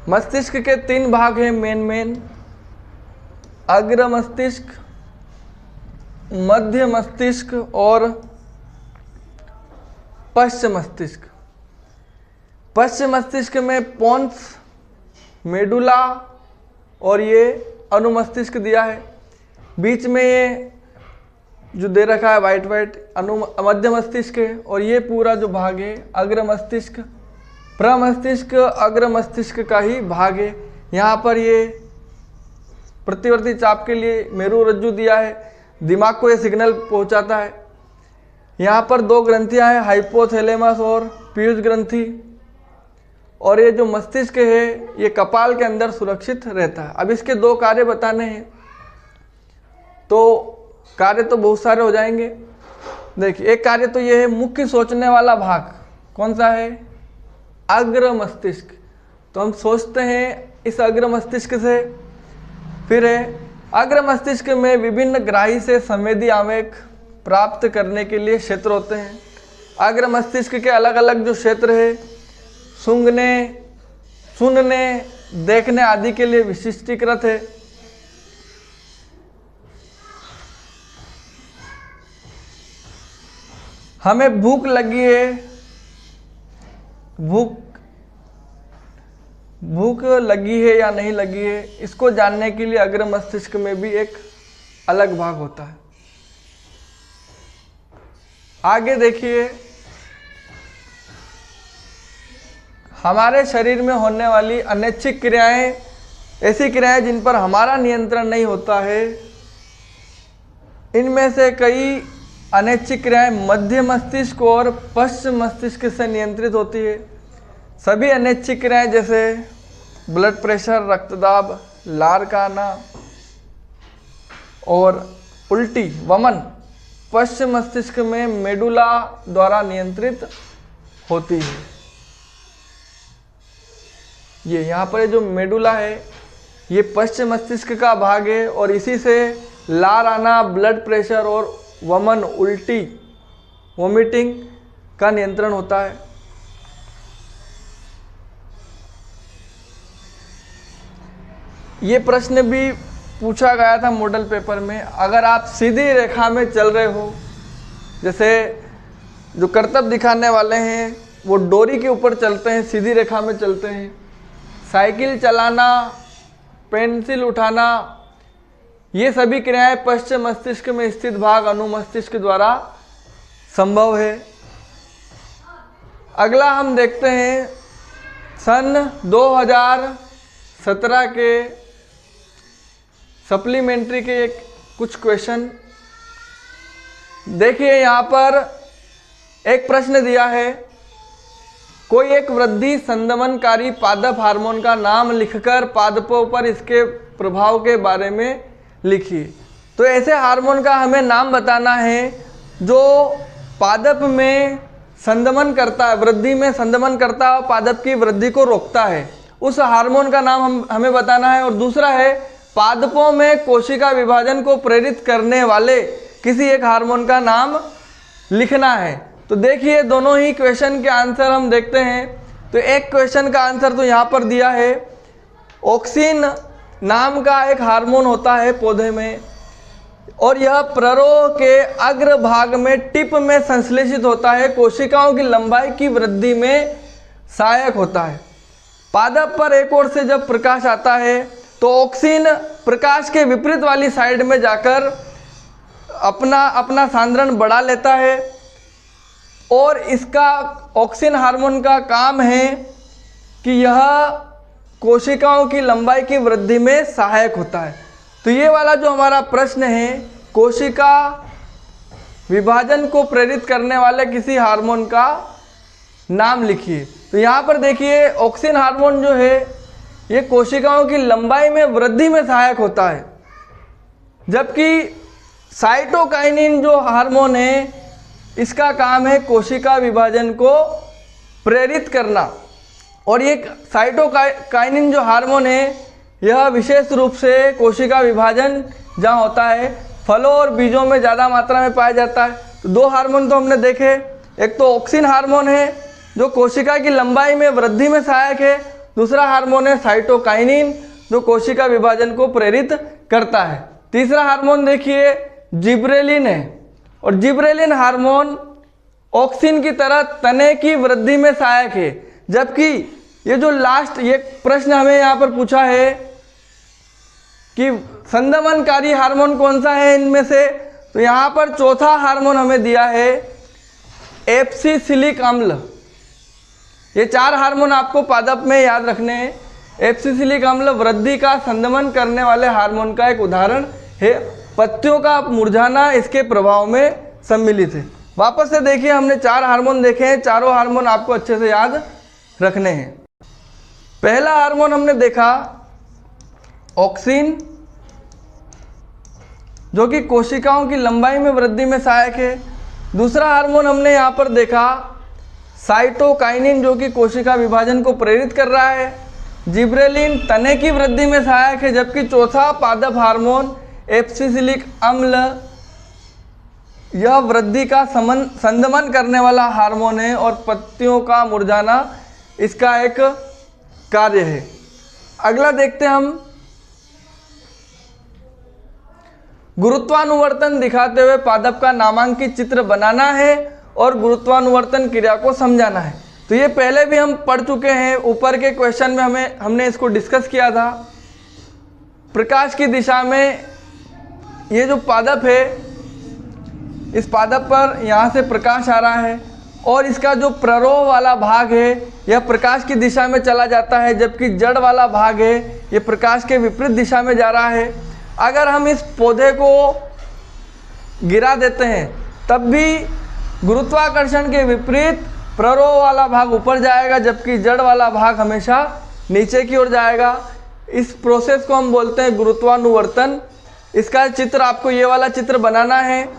मस्तिष्क के 3 भाग हैं मेन। अग्र मस्तिष्क, मध्य मस्तिष्क और पश्च मस्तिष्क। पश्च मस्तिष्क में पोन्स, मेडुला और ये अनुमस्तिष्क दिया है। बीच में ये जो दे रखा है वाइट मध्य मस्तिष्क है और ये पूरा जो भाग है अग्र मस्तिष्क। प्रमस्तिष्क अग्र मस्तिष्क का ही भाग है। यहाँ पर ये प्रतिवर्ती चाप के लिए मेरु रज्जु दिया है, दिमाग को ये सिग्नल पहुँचाता है। यहाँ पर 2 ग्रंथियाँ हैं, हाइपोथैलेमस और पीयूष ग्रंथि। और ये जो मस्तिष्क है ये कपाल के अंदर सुरक्षित रहता है। अब इसके 2 कार्य बताने हैं, तो कार्य तो बहुत सारे हो जाएंगे। देखिए, एक कार्य तो ये है मुख्य सोचने वाला भाग कौन सा है, अग्र मस्तिष्क। तो हम सोचते हैं इस अग्र मस्तिष्क से। फिर है अग्र मस्तिष्क में विभिन्न ग्राही से संवेदी आवेग प्राप्त करने के लिए क्षेत्र होते हैं। अग्र मस्तिष्क के अलग अलग जो क्षेत्र है सूंघने, सुनने, देखने आदि के लिए विशिष्टीकृत है। हमें भूख लगी है, भूख लगी है या नहीं लगी है, इसको जानने के लिए अग्र मस्तिष्क में भी एक अलग भाग होता है। आगे देखिए, हमारे शरीर में होने वाली अनैच्छिक क्रियाएं, ऐसी क्रियाएं जिन पर हमारा नियंत्रण नहीं होता है, इनमें से कई अनैच्छिक क्रियाएं मध्य मस्तिष्क और पश्चिम मस्तिष्क से नियंत्रित होती है। सभी अनैच्छिक क्रियाएं जैसे ब्लड प्रेशर, रक्तदाब, लार का आना और उल्टी, वमन पश्चिम मस्तिष्क में मेडुला द्वारा नियंत्रित होती है। ये यहाँ पर जो मेडुला है ये पश्चिम मस्तिष्क का भाग है और इसी से लार आना, ब्लड प्रेशर और वमन, उल्टी, वोमिटिंग का नियंत्रण होता है। ये प्रश्न भी पूछा गया था मॉडल पेपर में। अगर आप सीधी रेखा में चल रहे हो, जैसे जो करतब दिखाने वाले हैं वो डोरी के ऊपर चलते हैं, सीधी रेखा में चलते हैं, साइकिल चलाना, पेंसिल उठाना, ये सभी क्रियाएं पश्चिम मस्तिष्क में स्थित भाग अनुमस्तिष्क द्वारा संभव है। अगला हम देखते हैं सन 2017 के सप्लीमेंट्री के कुछ क्वेश्चन। देखिए यहाँ पर एक प्रश्न दिया है, कोई एक वृद्धि संदमनकारी पादप हार्मोन का नाम लिखकर पादपों पर इसके प्रभाव के बारे में लिखिए। तो ऐसे हार्मोन का हमें नाम बताना है जो पादप में संदमन करता है, वृद्धि में संदमन करता है और पादप की वृद्धि को रोकता है। उस हार्मोन का नाम हमें बताना है। और दूसरा है पादपों में कोशिका विभाजन को प्रेरित करने वाले किसी एक हार्मोन का नाम लिखना है। तो देखिए दोनों ही क्वेश्चन के आंसर हम देखते हैं। तो एक क्वेश्चन का आंसर तो यहाँ पर दिया है, ऑक्सिन नाम का एक हार्मोन होता है पौधे में और यह प्ररोह के अग्र भाग में टिप में संश्लेषित होता है, कोशिकाओं की लंबाई की वृद्धि में सहायक होता है। पादप पर एक ओर से जब प्रकाश आता है तो ऑक्सिन प्रकाश के विपरीत वाली साइड में जाकर अपना सांद्रण बढ़ा लेता है और इसका ऑक्सिन हार्मोन का काम है कि यह कोशिकाओं की लंबाई की वृद्धि में सहायक होता है। तो ये वाला जो हमारा प्रश्न है, कोशिका विभाजन को प्रेरित करने वाले किसी हार्मोन का नाम लिखिए। तो यहाँ पर देखिए ऑक्सिन हार्मोन जो है ये कोशिकाओं की लंबाई में वृद्धि में सहायक होता है, जबकि साइटोकाइनिन जो हार्मोन है इसका काम है कोशिका विभाजन को प्रेरित करना। और ये साइटोकाइनिन जो हार्मोन है यह विशेष रूप से कोशिका विभाजन जहाँ होता है फलों और बीजों में ज़्यादा मात्रा में पाया जाता है। तो दो हार्मोन तो हमने देखे, एक तो ऑक्सिन हार्मोन है जो कोशिका की लंबाई में वृद्धि में सहायक है, दूसरा हार्मोन है साइटोकाइनिन जो कोशिका विभाजन को प्रेरित करता है। तीसरा हार्मोन देखिए जिब्रेलिन है और जिब्रेलिन हार्मोन ऑक्सिन की तरह तने की वृद्धि में सहायक है। जबकि ये जो लास्ट ये प्रश्न हमें यहाँ पर पूछा है कि संदमनकारी हार्मोन कौन सा है इनमें से, तो यहाँ पर चौथा हार्मोन हमें दिया है एब्सिसिलिक अम्ल। ये चार हार्मोन आपको पादप में याद रखने हैं। एब्सिसिलिक अम्ल वृद्धि का संदमन करने वाले हार्मोन का एक उदाहरण है। पत्तियों का मुरझाना इसके प्रभाव में सम्मिलित है। वापस से देखिए हमने चार हार्मोन देखे हैं, चारों हार्मोन आपको अच्छे से याद रखने हैं। पहला हार्मोन हमने देखा ऑक्सिन जो कि कोशिकाओं की लंबाई में वृद्धि में सहायक है। दूसरा हार्मोन हमने यहाँ पर देखा साइटोकाइनिन जो कि कोशिका विभाजन को प्रेरित कर रहा है। जिब्रेलिन तने की वृद्धि में सहायक है, जबकि चौथा पादप हार्मोन एब्सिसिलिक अम्ल यह वृद्धि का संदमन करने वाला हार्मोन है और पत्तियों का मुरझाना इसका एक कार्य है। अगला देखते हैं हम गुरुत्वानुवर्तन दिखाते हुए पादप का नामांकित चित्र बनाना है और गुरुत्वानुवर्तन क्रिया को समझाना है। तो ये पहले भी हम पढ़ चुके हैं, ऊपर के क्वेश्चन में हमने इसको डिस्कस किया था। प्रकाश की दिशा में ये जो पादप है, इस पादप पर यहाँ से प्रकाश आ रहा है और इसका जो प्ररोह वाला भाग है यह प्रकाश की दिशा में चला जाता है, जबकि जड़ वाला भाग है ये प्रकाश के विपरीत दिशा में जा रहा है। अगर हम इस पौधे को गिरा देते हैं तब भी गुरुत्वाकर्षण के विपरीत प्ररोह वाला भाग ऊपर जाएगा, जबकि जड़ वाला भाग हमेशा नीचे की ओर जाएगा। इस प्रोसेस को हम बोलते हैं गुरुत्वानुवर्तन। इसका चित्र आपको ये वाला चित्र बनाना है।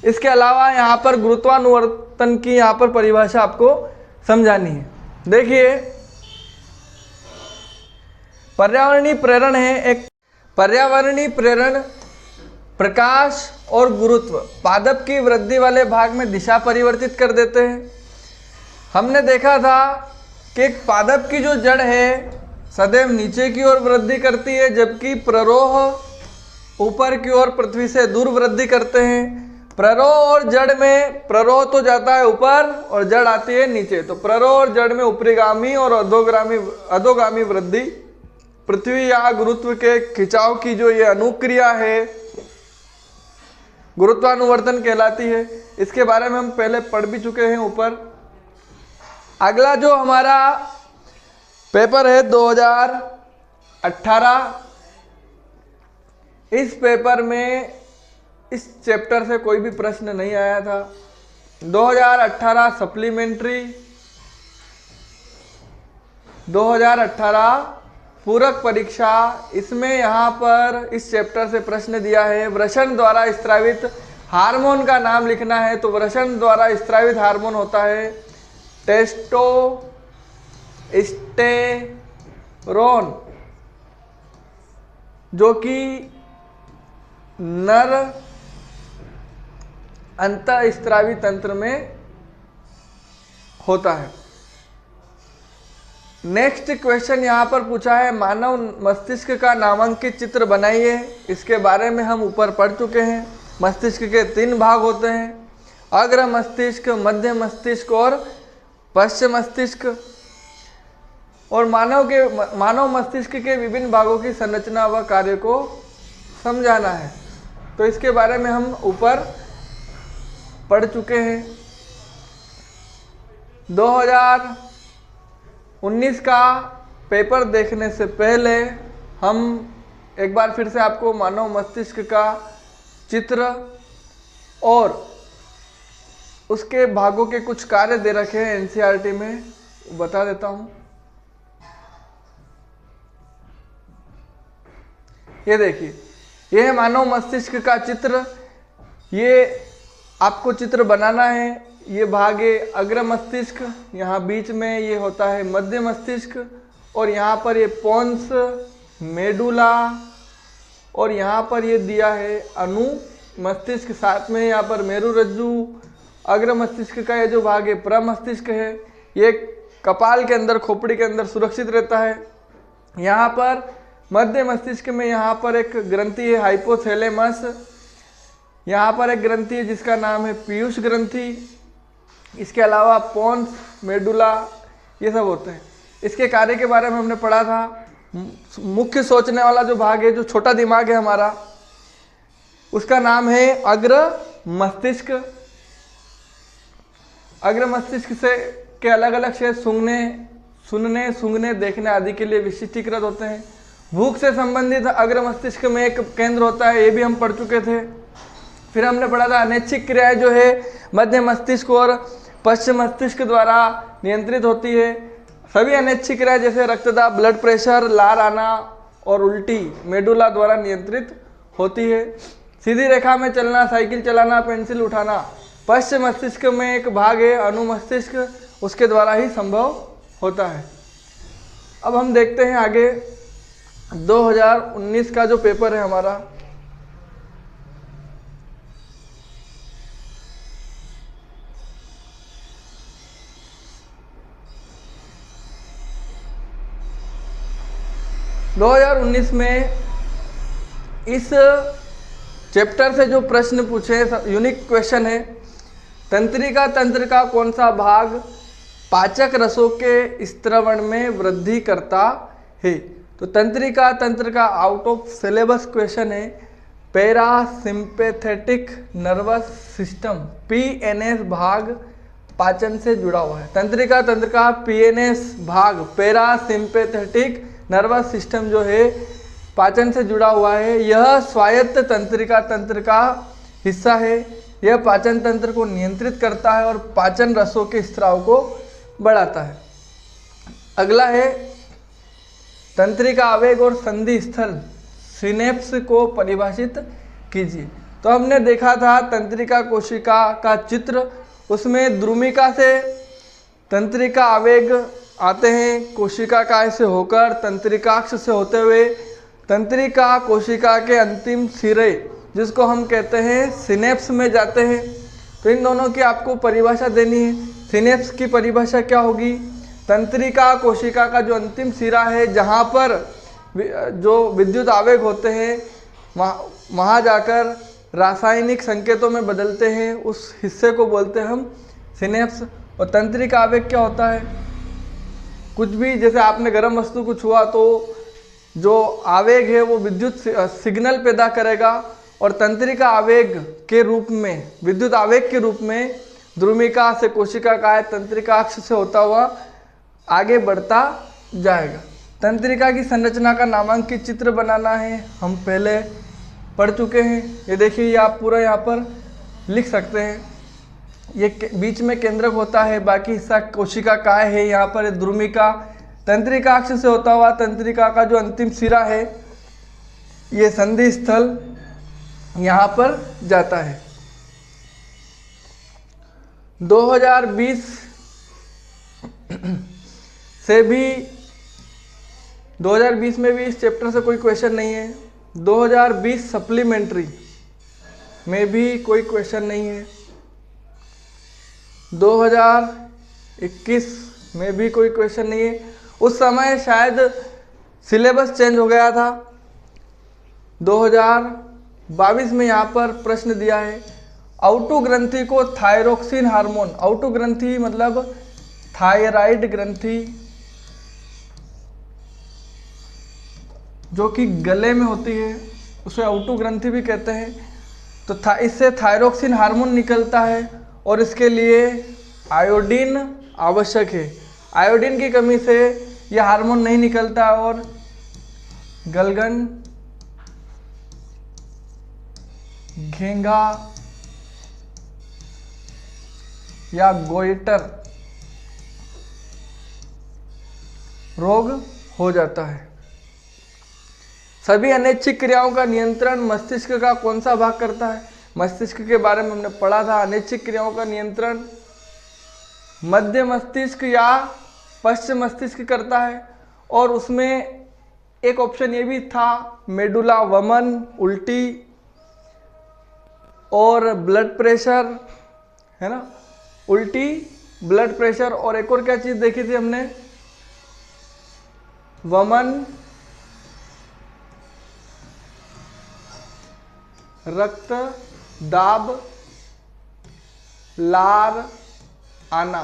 इसके अलावा यहाँ पर गुरुत्वानुवर्तन की यहाँ पर परिभाषा आपको समझानी है। देखिए, पर्यावरणीय प्रेरण है। एक पर्यावरणीय प्रेरण प्रकाश और गुरुत्व पादप की वृद्धि वाले भाग में दिशा परिवर्तित कर देते हैं। हमने देखा था कि एक पादप की जो जड़ है सदैव नीचे की ओर वृद्धि करती है, जबकि प्ररोह ऊपर की ओर पृथ्वी से दूर वृद्धि करते हैं। प्ररोह और जड़ में प्ररोह तो जाता है ऊपर और जड़ आती है नीचे, तो प्ररोह और जड़ में ऊपरीगामी और अधोगामी वृद्धि पृथ्वी या गुरुत्व के खिंचाव की जो ये अनुक्रिया है गुरुत्वानुवर्तन कहलाती है। इसके बारे में हम पहले पढ़ भी चुके हैं ऊपर। अगला जो हमारा पेपर है 2018, इस पेपर में इस चैप्टर से कोई भी प्रश्न नहीं आया था। 2018 सप्लीमेंट्री 2018 पूरक परीक्षा, इसमें यहाँ पर इस चैप्टर से प्रश्न दिया है। वृषण द्वारा स्त्रावित हार्मोन का नाम लिखना है। तो वृषण द्वारा स्त्रावित हार्मोन होता है टेस्टोस्टेरोन, जो कि नर अंतःस्त्रावी तंत्र में होता है। नेक्स्ट क्वेश्चन यहाँ पर पूछा है, मानव मस्तिष्क का नामांकित चित्र बनाइए। इसके बारे में हम ऊपर पढ़ चुके हैं। मस्तिष्क के 3 भाग होते हैं, अग्र मस्तिष्क, मध्य मस्तिष्क और पश्च मस्तिष्क। और मानव मस्तिष्क के विभिन्न भागों की संरचना व कार्य को समझाना है। तो इसके बारे में हम ऊपर पढ़ चुके हैं। 2019 का पेपर देखने से पहले हम एक बार फिर से आपको मानव मस्तिष्क का चित्र और उसके भागों के कुछ कार्य दे रखे हैं एनसीईआरटी में, बता देता हूं। ये देखिए, ये है मानव मस्तिष्क का चित्र। ये आपको चित्र बनाना है। ये भाग है अग्र मस्तिष्क, यहाँ बीच में ये होता है मध्य मस्तिष्क, और यहाँ पर ये पोन्स, मेडुला, और यहाँ पर ये दिया है अनु मस्तिष्क। साथ में यहाँ पर मेरुरज्जु। अग्र मस्तिष्क का ये जो भाग है प्रमस्तिष्क है, ये कपाल के अंदर, खोपड़ी के अंदर सुरक्षित रहता है। यहाँ पर मध्य मस्तिष्क में यहाँ पर एक ग्रंथि है हाइपोथैलेमस। यहाँ पर एक ग्रंथि है जिसका नाम है पीयूष ग्रंथि। इसके अलावा पोन्स, मेडुला, ये सब होते हैं। इसके कार्य के बारे में हमने पढ़ा था। मुख्य सोचने वाला जो भाग है, जो छोटा दिमाग है हमारा, उसका नाम है अग्र मस्तिष्क। अग्र मस्तिष्क से के अलग अलग क्षेत्र सुनने, सूंघने, देखने आदि के लिए विशिष्टीकृत होते हैं। भूख से संबंधित अग्र मस्तिष्क में एक केंद्र होता है, ये भी हम पढ़ चुके थे। फिर हमने पढ़ा था अनैच्छिक क्रियाएं जो है मध्य मस्तिष्क और पश्चिम मस्तिष्क द्वारा नियंत्रित होती है। सभी अनैच्छिक क्रियाएं जैसे रक्तदाब, ब्लड प्रेशर, लार आना और उल्टी मेडुला द्वारा नियंत्रित होती है। सीधी रेखा में चलना, साइकिल चलाना, पेंसिल उठाना पश्चिम मस्तिष्क में एक भाग है अनु मस्तिष्क, उसके द्वारा ही संभव होता है। अब हम देखते हैं आगे 2019 का जो पेपर है हमारा। में इस चैप्टर से जो प्रश्न पूछे, यूनिक क्वेश्चन है, तंत्रिका तंत्र का कौन सा भाग पाचक रसों के स्त्रवण में वृद्धि करता है। तो तंत्रिका तंत्र का आउट ऑफ सिलेबस क्वेश्चन है। पैरासिम्पैथेटिक नर्वस सिस्टम, पीएनएस भाग पाचन से जुड़ा हुआ है। तंत्रिका तंत्र का पीएनएस भाग पैरासिम्पैथेटिक नर्वस सिस्टम जो है पाचन से जुड़ा हुआ है। यह स्वायत्त तंत्रिका तंत्र का हिस्सा है। यह पाचन तंत्र को नियंत्रित करता है और पाचन रसों के स्राव को बढ़ाता है। अगला है तंत्रिका आवेग और संधि स्थल सिनेप्स को परिभाषित कीजिए। तो हमने देखा था तंत्रिका कोशिका का चित्र, उसमें द्रुमिका से तंत्रिका आवेग आते हैं, कोशिका काय से होकर तंत्रिकाक्ष से होते हुए तंत्रिका कोशिका के अंतिम सिरे जिसको हम कहते हैं सिनेप्स में जाते हैं। तो इन दोनों की आपको परिभाषा देनी है। सिनेप्स की परिभाषा क्या होगी? तंत्रिका कोशिका का जो अंतिम सिरा है जहाँ पर जो विद्युत आवेग होते हैं वहाँ जाकर रासायनिक संकेतों में बदलते हैं, उस हिस्से को बोलते हैं हम सिनेप्स। और तंत्रिका आवेग क्या होता है? कुछ भी, जैसे आपने गर्म वस्तु को छुआ तो जो आवेग है वो विद्युत सिग्नल पैदा करेगा और तंत्रिका आवेग के रूप में, विद्युत आवेग के रूप में द्रुमिका से कोशिका काय तंत्रिकाक्ष से होता हुआ आगे बढ़ता जाएगा। तंत्रिका की संरचना का नामांकित चित्र बनाना है, हम पहले पढ़ चुके हैं। ये देखिए, ये आप पूरा यहाँ पर लिख सकते हैं। ये बीच में केंद्रक होता है, बाकी हिस्सा कोशिका काय है। यहाँ पर द्रुमिका तंत्रिकाक्ष से होता हुआ तंत्रिका का जो अंतिम सिरा है ये संधि स्थल यहाँ पर जाता है। 2020 से भी 2020 में भी इस चैप्टर से कोई क्वेश्चन नहीं है। 2020 सप्लीमेंट्री में भी कोई क्वेश्चन नहीं है। 2021 में भी कोई क्वेश्चन नहीं है। उस समय शायद सिलेबस चेंज हो गया था। 2022 में यहाँ पर प्रश्न दिया है, आउटो ग्रंथि को थायरोक्सिन हार्मोन, आउटो ग्रंथि मतलब थायराइड ग्रंथि जो कि गले में होती है उसे आउटो ग्रंथि भी कहते हैं। तो इससे थायरोक्सिन हार्मोन निकलता है और इसके लिए आयोडीन आवश्यक है। आयोडीन की कमी से यह हार्मोन नहीं निकलता और गलगन, घेंघा या गोइटर रोग हो जाता है। सभी अनैच्छिक क्रियाओं का नियंत्रण मस्तिष्क का कौन सा भाग करता है? मस्तिष्क के बारे में हमने पढ़ा था। अनैच्छिक क्रियाओं का नियंत्रण मध्य मस्तिष्क या पश्चिम मस्तिष्क करता है। और उसमें एक ऑप्शन ये भी था, मेडुला, वमन, उल्टी और ब्लड प्रेशर, है ना, उल्टी, ब्लड प्रेशर और एक और क्या चीज देखी थी हमने? वमन, रक्त दाब, लार आना।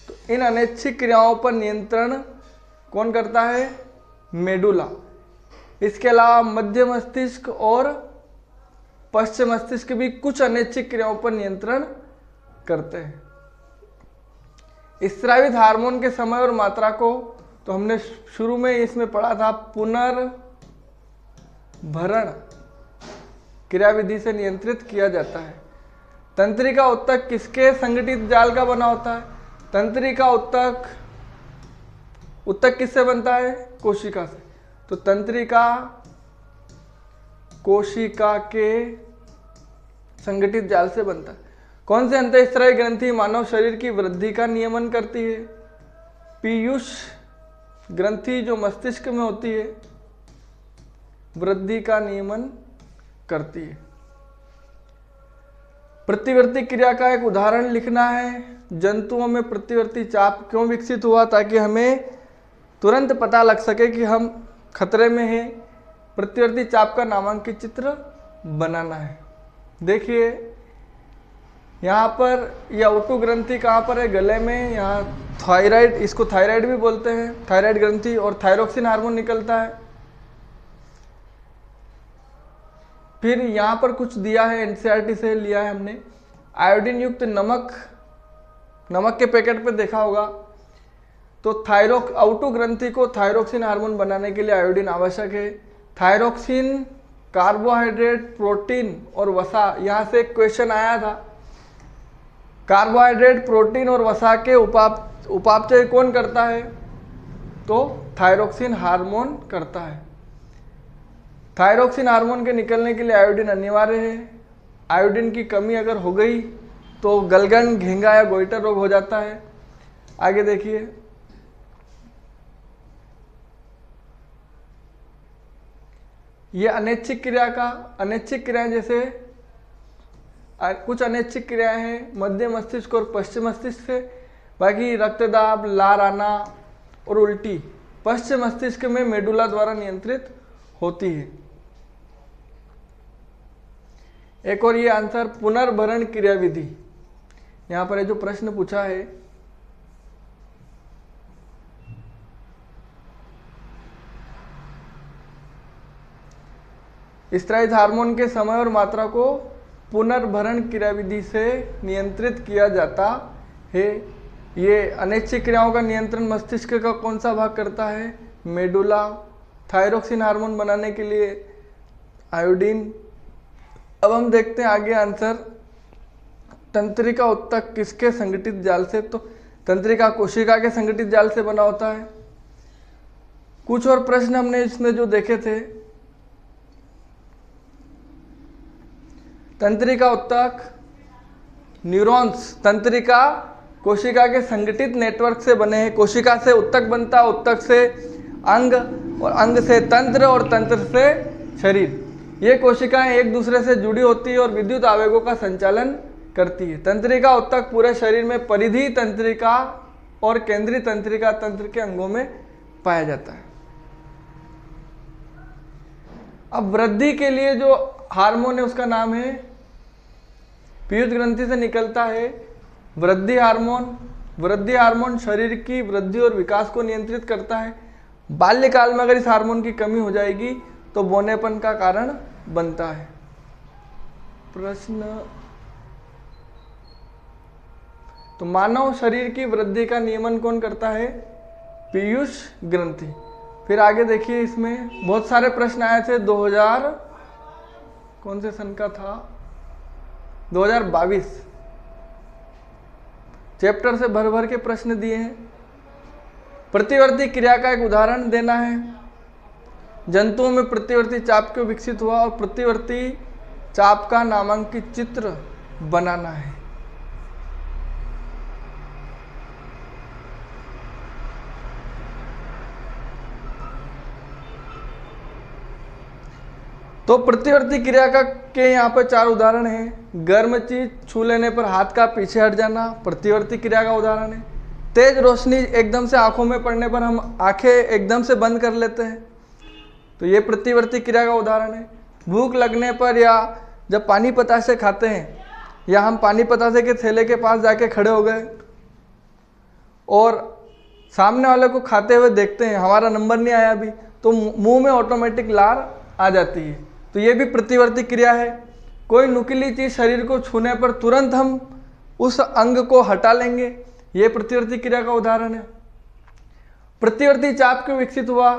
तो इन अनैच्छिक क्रियाओं पर नियंत्रण कौन करता है? मेडुला। इसके अलावा मध्य मस्तिष्क और पश्चिम मस्तिष्क भी कुछ अनैच्छिक क्रियाओं पर नियंत्रण करते हैं। स्रावित हार्मोन के समय और मात्रा को तो हमने शुरू में इसमें पढ़ा था, पुनर्भरण क्रियाविधि से नियंत्रित किया जाता है। तंत्रिका उत्तक किसके संगठित जाल का बना होता है? तंत्रिका उत्तक किससे बनता है? कोशिका से। तो तंत्रिका कोशिका के संगठित जाल से बनता है। कौन से अंतःस्रावी ग्रंथि मानव शरीर की वृद्धि का नियमन करती है? पीयूष ग्रंथि जो मस्तिष्क में होती है वृद्धि का नियमन करती है। प्रतिवर्ती क्रिया का एक उदाहरण लिखना है। जंतुओं में प्रतिवर्ती चाप क्यों विकसित हुआ? ताकि हमें तुरंत पता लग सके कि हम खतरे में हैं। प्रतिवर्ती चाप का नामांकित चित्र बनाना है। देखिए यहाँ पर यह आउटो ग्रंथि कहाँ पर है? गले में। यहाँ थायराइड, इसको थायराइड भी बोलते हैं, थायराइड ग्रंथि, और थायरोक्सिन हार्मोन निकलता है। फिर यहाँ पर कुछ दिया है, एनसीईआरटी से लिया है हमने। आयोडीन युक्त नमक, नमक के पैकेट पे देखा होगा, तो आउटो ग्रंथि को थायरोक्सिन हार्मोन बनाने के लिए आयोडीन आवश्यक है। थायरोक्सिन कार्बोहाइड्रेट, प्रोटीन और वसा, यहाँ से एक क्वेश्चन आया था। कार्बोहाइड्रेट, प्रोटीन और वसा के उपापचय कौन करता है? तो थायरोक्सिन हार्मोन करता है। थायरोक्सिन हार्मोन के निकलने के लिए आयोडीन अनिवार्य है। आयोडीन की कमी अगर हो गई तो गलगन, घेंगा या गोइटर रोग हो जाता है। आगे देखिए, ये अनैच्छिक क्रिया का, अनैच्छिक क्रियाएं जैसे कुछ अनैच्छिक क्रियाएं हैं मध्य मस्तिष्क और पश्चिम मस्तिष्क से। बाकी रक्तदाब, लार आना और उल्टी पश्चिम मस्तिष्क में मेडुला द्वारा नियंत्रित होती है। एक और ये आंसर, पुनर्भरण क्रियाविधि। यहाँ पर ये जो प्रश्न पूछा है, स्त्रावित हार्मोन के समय और मात्रा को पुनर्भरण क्रियाविधि से नियंत्रित किया जाता है। ये अनैच्छिक क्रियाओं का नियंत्रण मस्तिष्क का कौन सा भाग करता है? मेडुला। थायरोक्सिन हार्मोन बनाने के लिए आयोडीन। अब हम देखते हैं आगे आंसर, तंत्रिका उत्तक किसके संगठित जाल से? तो तंत्रिका कोशिका के संगठित जाल से बना होता है। कुछ और प्रश्न हमने इसमें जो देखे थे, तंत्रिका उत्तक, न्यूरॉन्स तंत्रिका कोशिका के संगठित नेटवर्क से बने हैं। कोशिका से उत्तक बनता है, उत्तक से अंग और अंग से तंत्र और तंत्र से शरीर। ये कोशिकाएं एक दूसरे से जुड़ी होती है और विद्युत आवेगों का संचालन करती है। तंत्रिका उत्तक पूरे शरीर में परिधि तंत्रिका और केंद्रीय तंत्रिका तंत्र के अंगों में पाया जाता है। अब वृद्धि के लिए जो हार्मोन है उसका नाम है, पीयूष ग्रंथि से निकलता है वृद्धि हार्मोन। वृद्धि हार्मोन शरीर की वृद्धि और विकास को नियंत्रित करता है। बाल्यकाल में अगर इस हार्मोन की कमी हो जाएगी तो बौनेपन का कारण बनता है। प्रश्न, तो मानव शरीर की वृद्धि का नियमन कौन करता है? पीयूष ग्रंथि। फिर आगे देखिए, इसमें बहुत सारे प्रश्न आए थे। 2000 कौन से सन का था? 2022 चैप्टर से भर भर के प्रश्न दिए हैं। प्रतिवर्ती क्रिया का एक उदाहरण देना है। जंतुओं में प्रतिवर्ती चाप क्यों विकसित हुआ और प्रतिवर्ती चाप का नामांकित चित्र बनाना है। तो प्रतिवर्ती क्रिया का के यहाँ पर 4 उदाहरण हैं। गर्म चीज छू लेने पर हाथ का पीछे हट जाना प्रतिवर्ती क्रिया का उदाहरण है। तेज रोशनी एकदम से आंखों में पड़ने पर हम आंखें एकदम से बंद कर लेते हैं, तो ये प्रतिवर्ती क्रिया का उदाहरण है। भूख लगने पर या जब पानी पतासे खाते हैं, या हम पानी पतासे के थैले के पास जाके खड़े हो गए और सामने वाले को खाते हुए देखते हैं, हमारा नंबर नहीं आया अभी, तो मुंह में ऑटोमेटिक लार आ जाती है, तो ये भी प्रतिवर्ती क्रिया है। कोई नुकीली चीज शरीर को छूने पर तुरंत हम उस अंग को हटा लेंगे, ये प्रतिवर्ती क्रिया का उदाहरण है। प्रतिवर्ती चाप क्यों विकसित हुआ?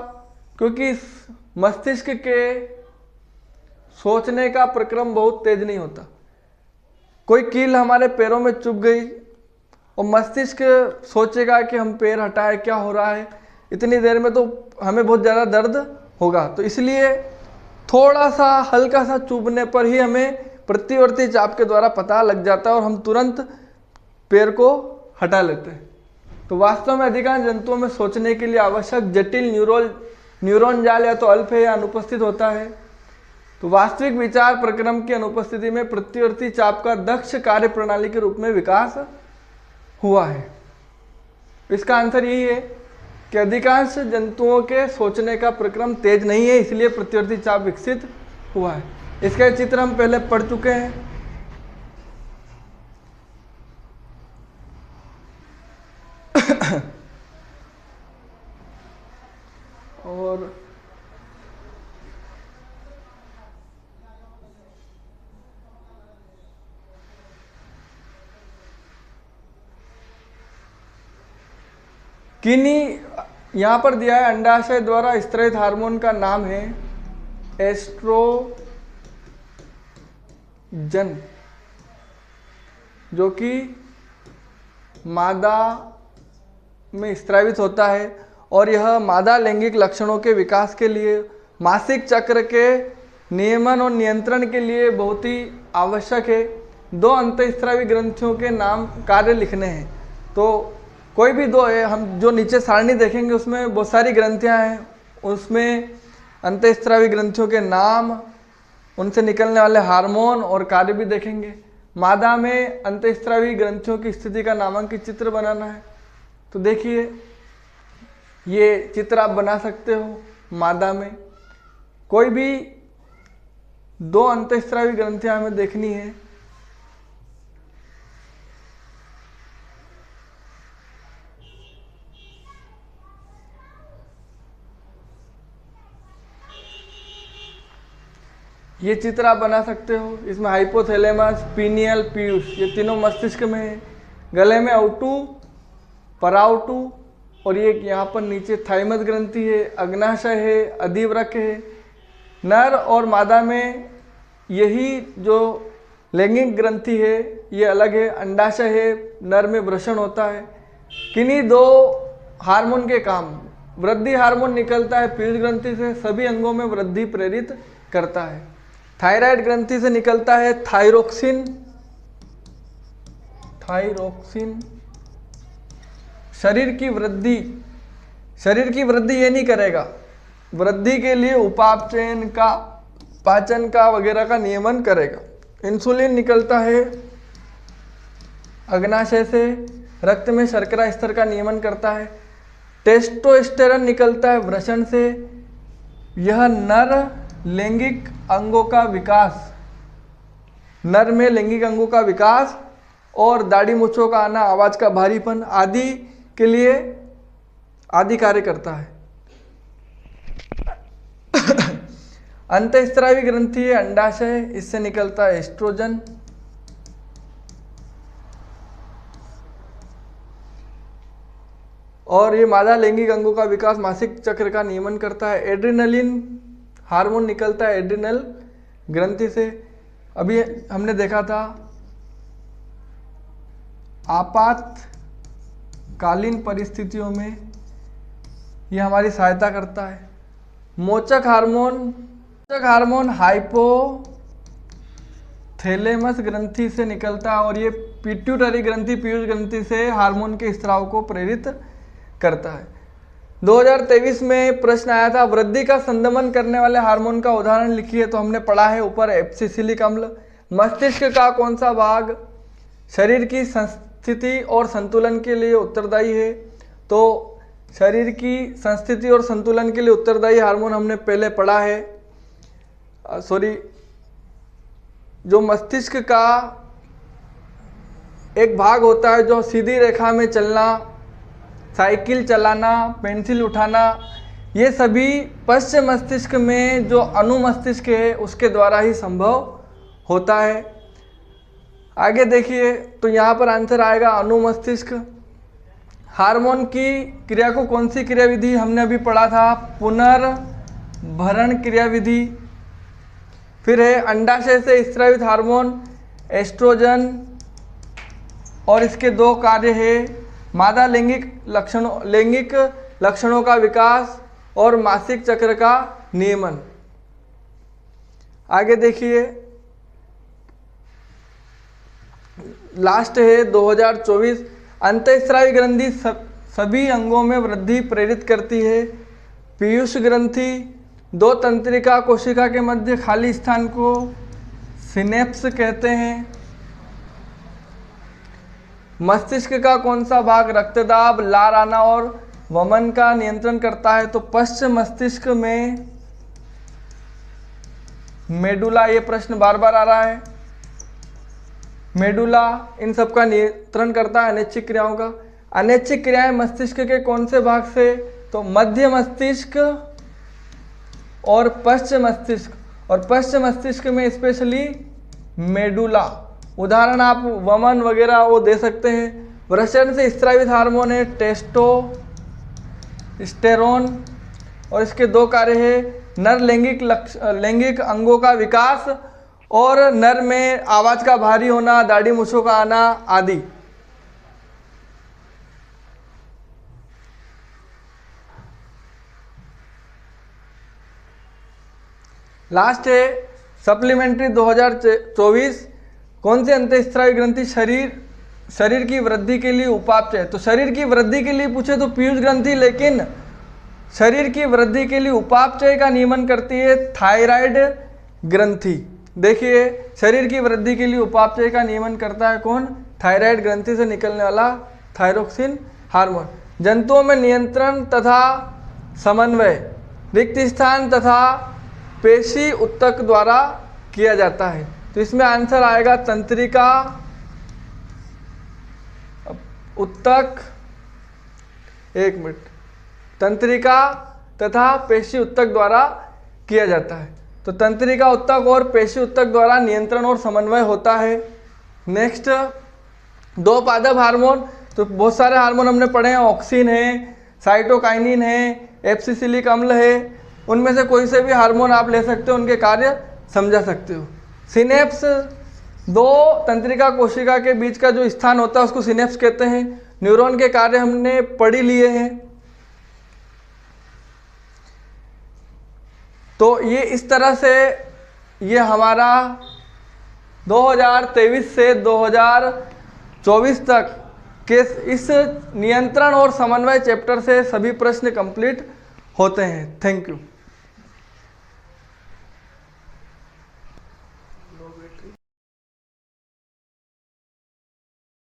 क्योंकि मस्तिष्क के सोचने का प्रक्रम बहुत तेज नहीं होता। कोई कील हमारे पैरों में चुभ गई और मस्तिष्क सोचेगा कि हम पैर हटाए, क्या हो रहा है, इतनी देर में तो हमें बहुत ज़्यादा दर्द होगा, तो इसलिए थोड़ा सा हल्का सा चुभने पर ही हमें प्रतिवर्ती चाप के द्वारा पता लग जाता है और हम तुरंत पैर को हटा लेते हैं। तो वास्तव में अधिकांश जंतुओं में सोचने के लिए आवश्यक जटिल न्यूरॉन जाल या तो अल्प है या अनुपस्थित होता है। तो वास्तविक विचार प्रक्रम की अनुपस्थिति में प्रतिवर्ती चाप का दक्ष कार्य प्रणाली के रूप में विकास हुआ है। इसका आंसर यही है कि अधिकांश जंतुओं के सोचने का प्रक्रम तेज नहीं है, इसलिए प्रतिवर्ती चाप विकसित हुआ है। इसका चित्र हम पहले पढ़ चुके हैं। और किन्हीं यहाँ पर दिया है अंडाशय द्वारा स्रावित हार्मोन का नाम है एस्ट्रोजन, जो कि मादा में स्रावित होता है और यह मादा लैंगिक लक्षणों के विकास के लिए, मासिक चक्र के नियमन और नियंत्रण के लिए बहुत ही आवश्यक है। 2 अंतःस्रावी ग्रंथियों के नाम कार्य लिखने हैं, तो कोई भी 2 है, हम जो नीचे सारणी देखेंगे उसमें बहुत सारी ग्रंथियां हैं, उसमें अंतःस्रावी ग्रंथियों के नाम, उनसे निकलने वाले हार्मोन और कार्य भी देखेंगे। मादा में अंतःस्रावी ग्रंथियों की स्थिति का नामांकित चित्र बनाना है, तो देखिए ये चित्र आप बना सकते हो। मादा में कोई भी 2 अंतःस्रावी ग्रंथियां हमें देखनी है। ये चित्र आप बना सकते हो। इसमें हाइपोथैलेमस, पीनियल, पीयूष, ये तीनों मस्तिष्क में है। गले में औटू, पराउटू और ये यहाँ पर नीचे थाइमस ग्रंथि है, अग्नाशय है, अधिवृक्क है। नर और मादा में यही जो लैंगिक ग्रंथि है ये अलग है, अंडाशय है, नर में वृषण होता है। किन्हीं 2 हार्मोन के काम, वृद्धि हार्मोन निकलता है पीयूष ग्रंथि से, सभी अंगों में वृद्धि प्रेरित करता है। थायराइड ग्रंथि से निकलता है थायरोक्सिन, शरीर की वृद्धि ये नहीं करेगा, वृद्धि के लिए उपापचयन का, पाचन का वगैरह का नियमन करेगा। इंसुलिन निकलता है अग्नाशय से, रक्त में शर्करा स्तर का नियमन करता है। टेस्टोस्टेरोन निकलता है वृषण से, यह नर लैंगिक अंगों का विकास, नर में लैंगिक अंगों का विकास और दाढ़ी मूंछों का आना, आवाज का भारीपन आदि के लिए आदि कार्य करता है। अंतःस्रावी ग्रंथि है अंडाशय, इससे निकलता है एस्ट्रोजन। और ये मादा लैंगिक अंगों का विकास, मासिक चक्र का नियमन करता है। एड्रिनलिन हार्मोन निकलता है एड्रिनल ग्रंथि से। अभी हमने देखा था आपातकालीन परिस्थितियों में यह हमारी सहायता करता है। मोचक हार्मोन हाइपोथैलेमस ग्रंथि से निकलता है और ये पिट्यूटरी ग्रंथि, पीयूष ग्रंथि से हार्मोन के स्राव को प्रेरित करता है। 2023 में प्रश्न आया था वृद्धि का संदमन करने वाले हार्मोन का उदाहरण लिखिए, तो हमने पढ़ा है ऊपर एब्सिसिलिक अम्ल। मस्तिष्क का कौन सा भाग शरीर की संस्थिति और संतुलन के लिए उत्तरदायी है? तो शरीर की संस्थिति और संतुलन के लिए उत्तरदायी हार्मोन हमने पहले पढ़ा है। जो मस्तिष्क का एक भाग होता है जो सीधी रेखा में चलना, साइकिल चलाना, पेंसिल उठाना, ये सभी पश्च मस्तिष्क में जो अनुमस्तिष्क है उसके द्वारा ही संभव होता है। आगे देखिए तो यहाँ पर आंसर आएगा अनुमस्तिष्क। हार्मोन की क्रिया को कौन सी क्रिया विधि हमने अभी पढ़ा था? पुनर्भरण क्रिया विधि। फिर है अंडाशय से स्रावित हार्मोन एस्ट्रोजन और इसके 2 कार्य है मादा लैंगिक लक्षणों का विकास और मासिक चक्र का नियमन। आगे देखिए लास्ट है 2024। अंतःस्रावी ग्रंथि सभी अंगों में वृद्धि प्रेरित करती है। पीयूष ग्रंथि 2 तंत्रिका कोशिका के मध्य खाली स्थान को सिनेप्स कहते हैं। मस्तिष्क का कौन सा भाग रक्तदाब, लार आना और वमन का नियंत्रण करता है? तो पश्च मस्तिष्क में मेडुला, ये प्रश्न बार बार आ रहा है। मेडुला इन सब का नियंत्रण करता है, अनैच्छिक क्रियाओं का। अनैच्छिक क्रियाएं मस्तिष्क के कौन से भाग से? तो मध्य मस्तिष्क और पश्च मस्तिष्क, और पश्च मस्तिष्क में स्पेशली मेडुला। उदाहरण आप वमन वगैरह वो दे सकते हैं। वृषण से स्रावित हार्मोन है टेस्टोस्टेरोन। टेस्टोस्टेरोन। और इसके दो कार्य है नर लैंगिक अंगों का विकास और नर में आवाज का भारी होना, दाढ़ी मूंछों का आना आदि। लास्ट है सप्लीमेंट्री 2024। कौन सी अंतःस्रावी ग्रंथि शरीर की वृद्धि के लिए उपापचय। तो शरीर की वृद्धि के लिए पूछे तो पीयूष ग्रंथि, लेकिन शरीर की वृद्धि के लिए उपापचय का नियमन करती है थायराइड ग्रंथि। देखिए शरीर की वृद्धि के लिए उपापचय का नियमन करता है कौन? थायराइड ग्रंथि से निकलने वाला थायरोक्सिन हार्मोन। जंतुओं में नियंत्रण तथा समन्वय रिक्त स्थान तथा पेशी उत्तक द्वारा किया जाता है। तो इसमें आंसर आएगा तंत्रिका उत्तक, एक मिनट, तंत्रिका तथा पेशी उत्तक द्वारा किया जाता है। तो तंत्रिका उत्तक और पेशी उत्तक द्वारा नियंत्रण और समन्वय होता है। नेक्स्ट दो पादप हार्मोन। तो बहुत सारे हार्मोन हमने पढ़े हैं, ऑक्सिन है, साइटोकाइनिन है, एब्सिसिलिक अम्ल है। उनमें से कोई से भी हार्मोन आप ले सकते हो, उनके कार्य समझा सकते हो। सिनेप्स, दो तंत्रिका कोशिका के बीच का जो स्थान होता है उसको सिनेप्स कहते हैं। न्यूरॉन के कार्य हमने पढ़ ही लिए हैं। तो ये इस तरह से ये हमारा 2023 से 2024 तक के इस नियंत्रण और समन्वय चैप्टर से सभी प्रश्न कंप्लीट होते हैं। Thank you.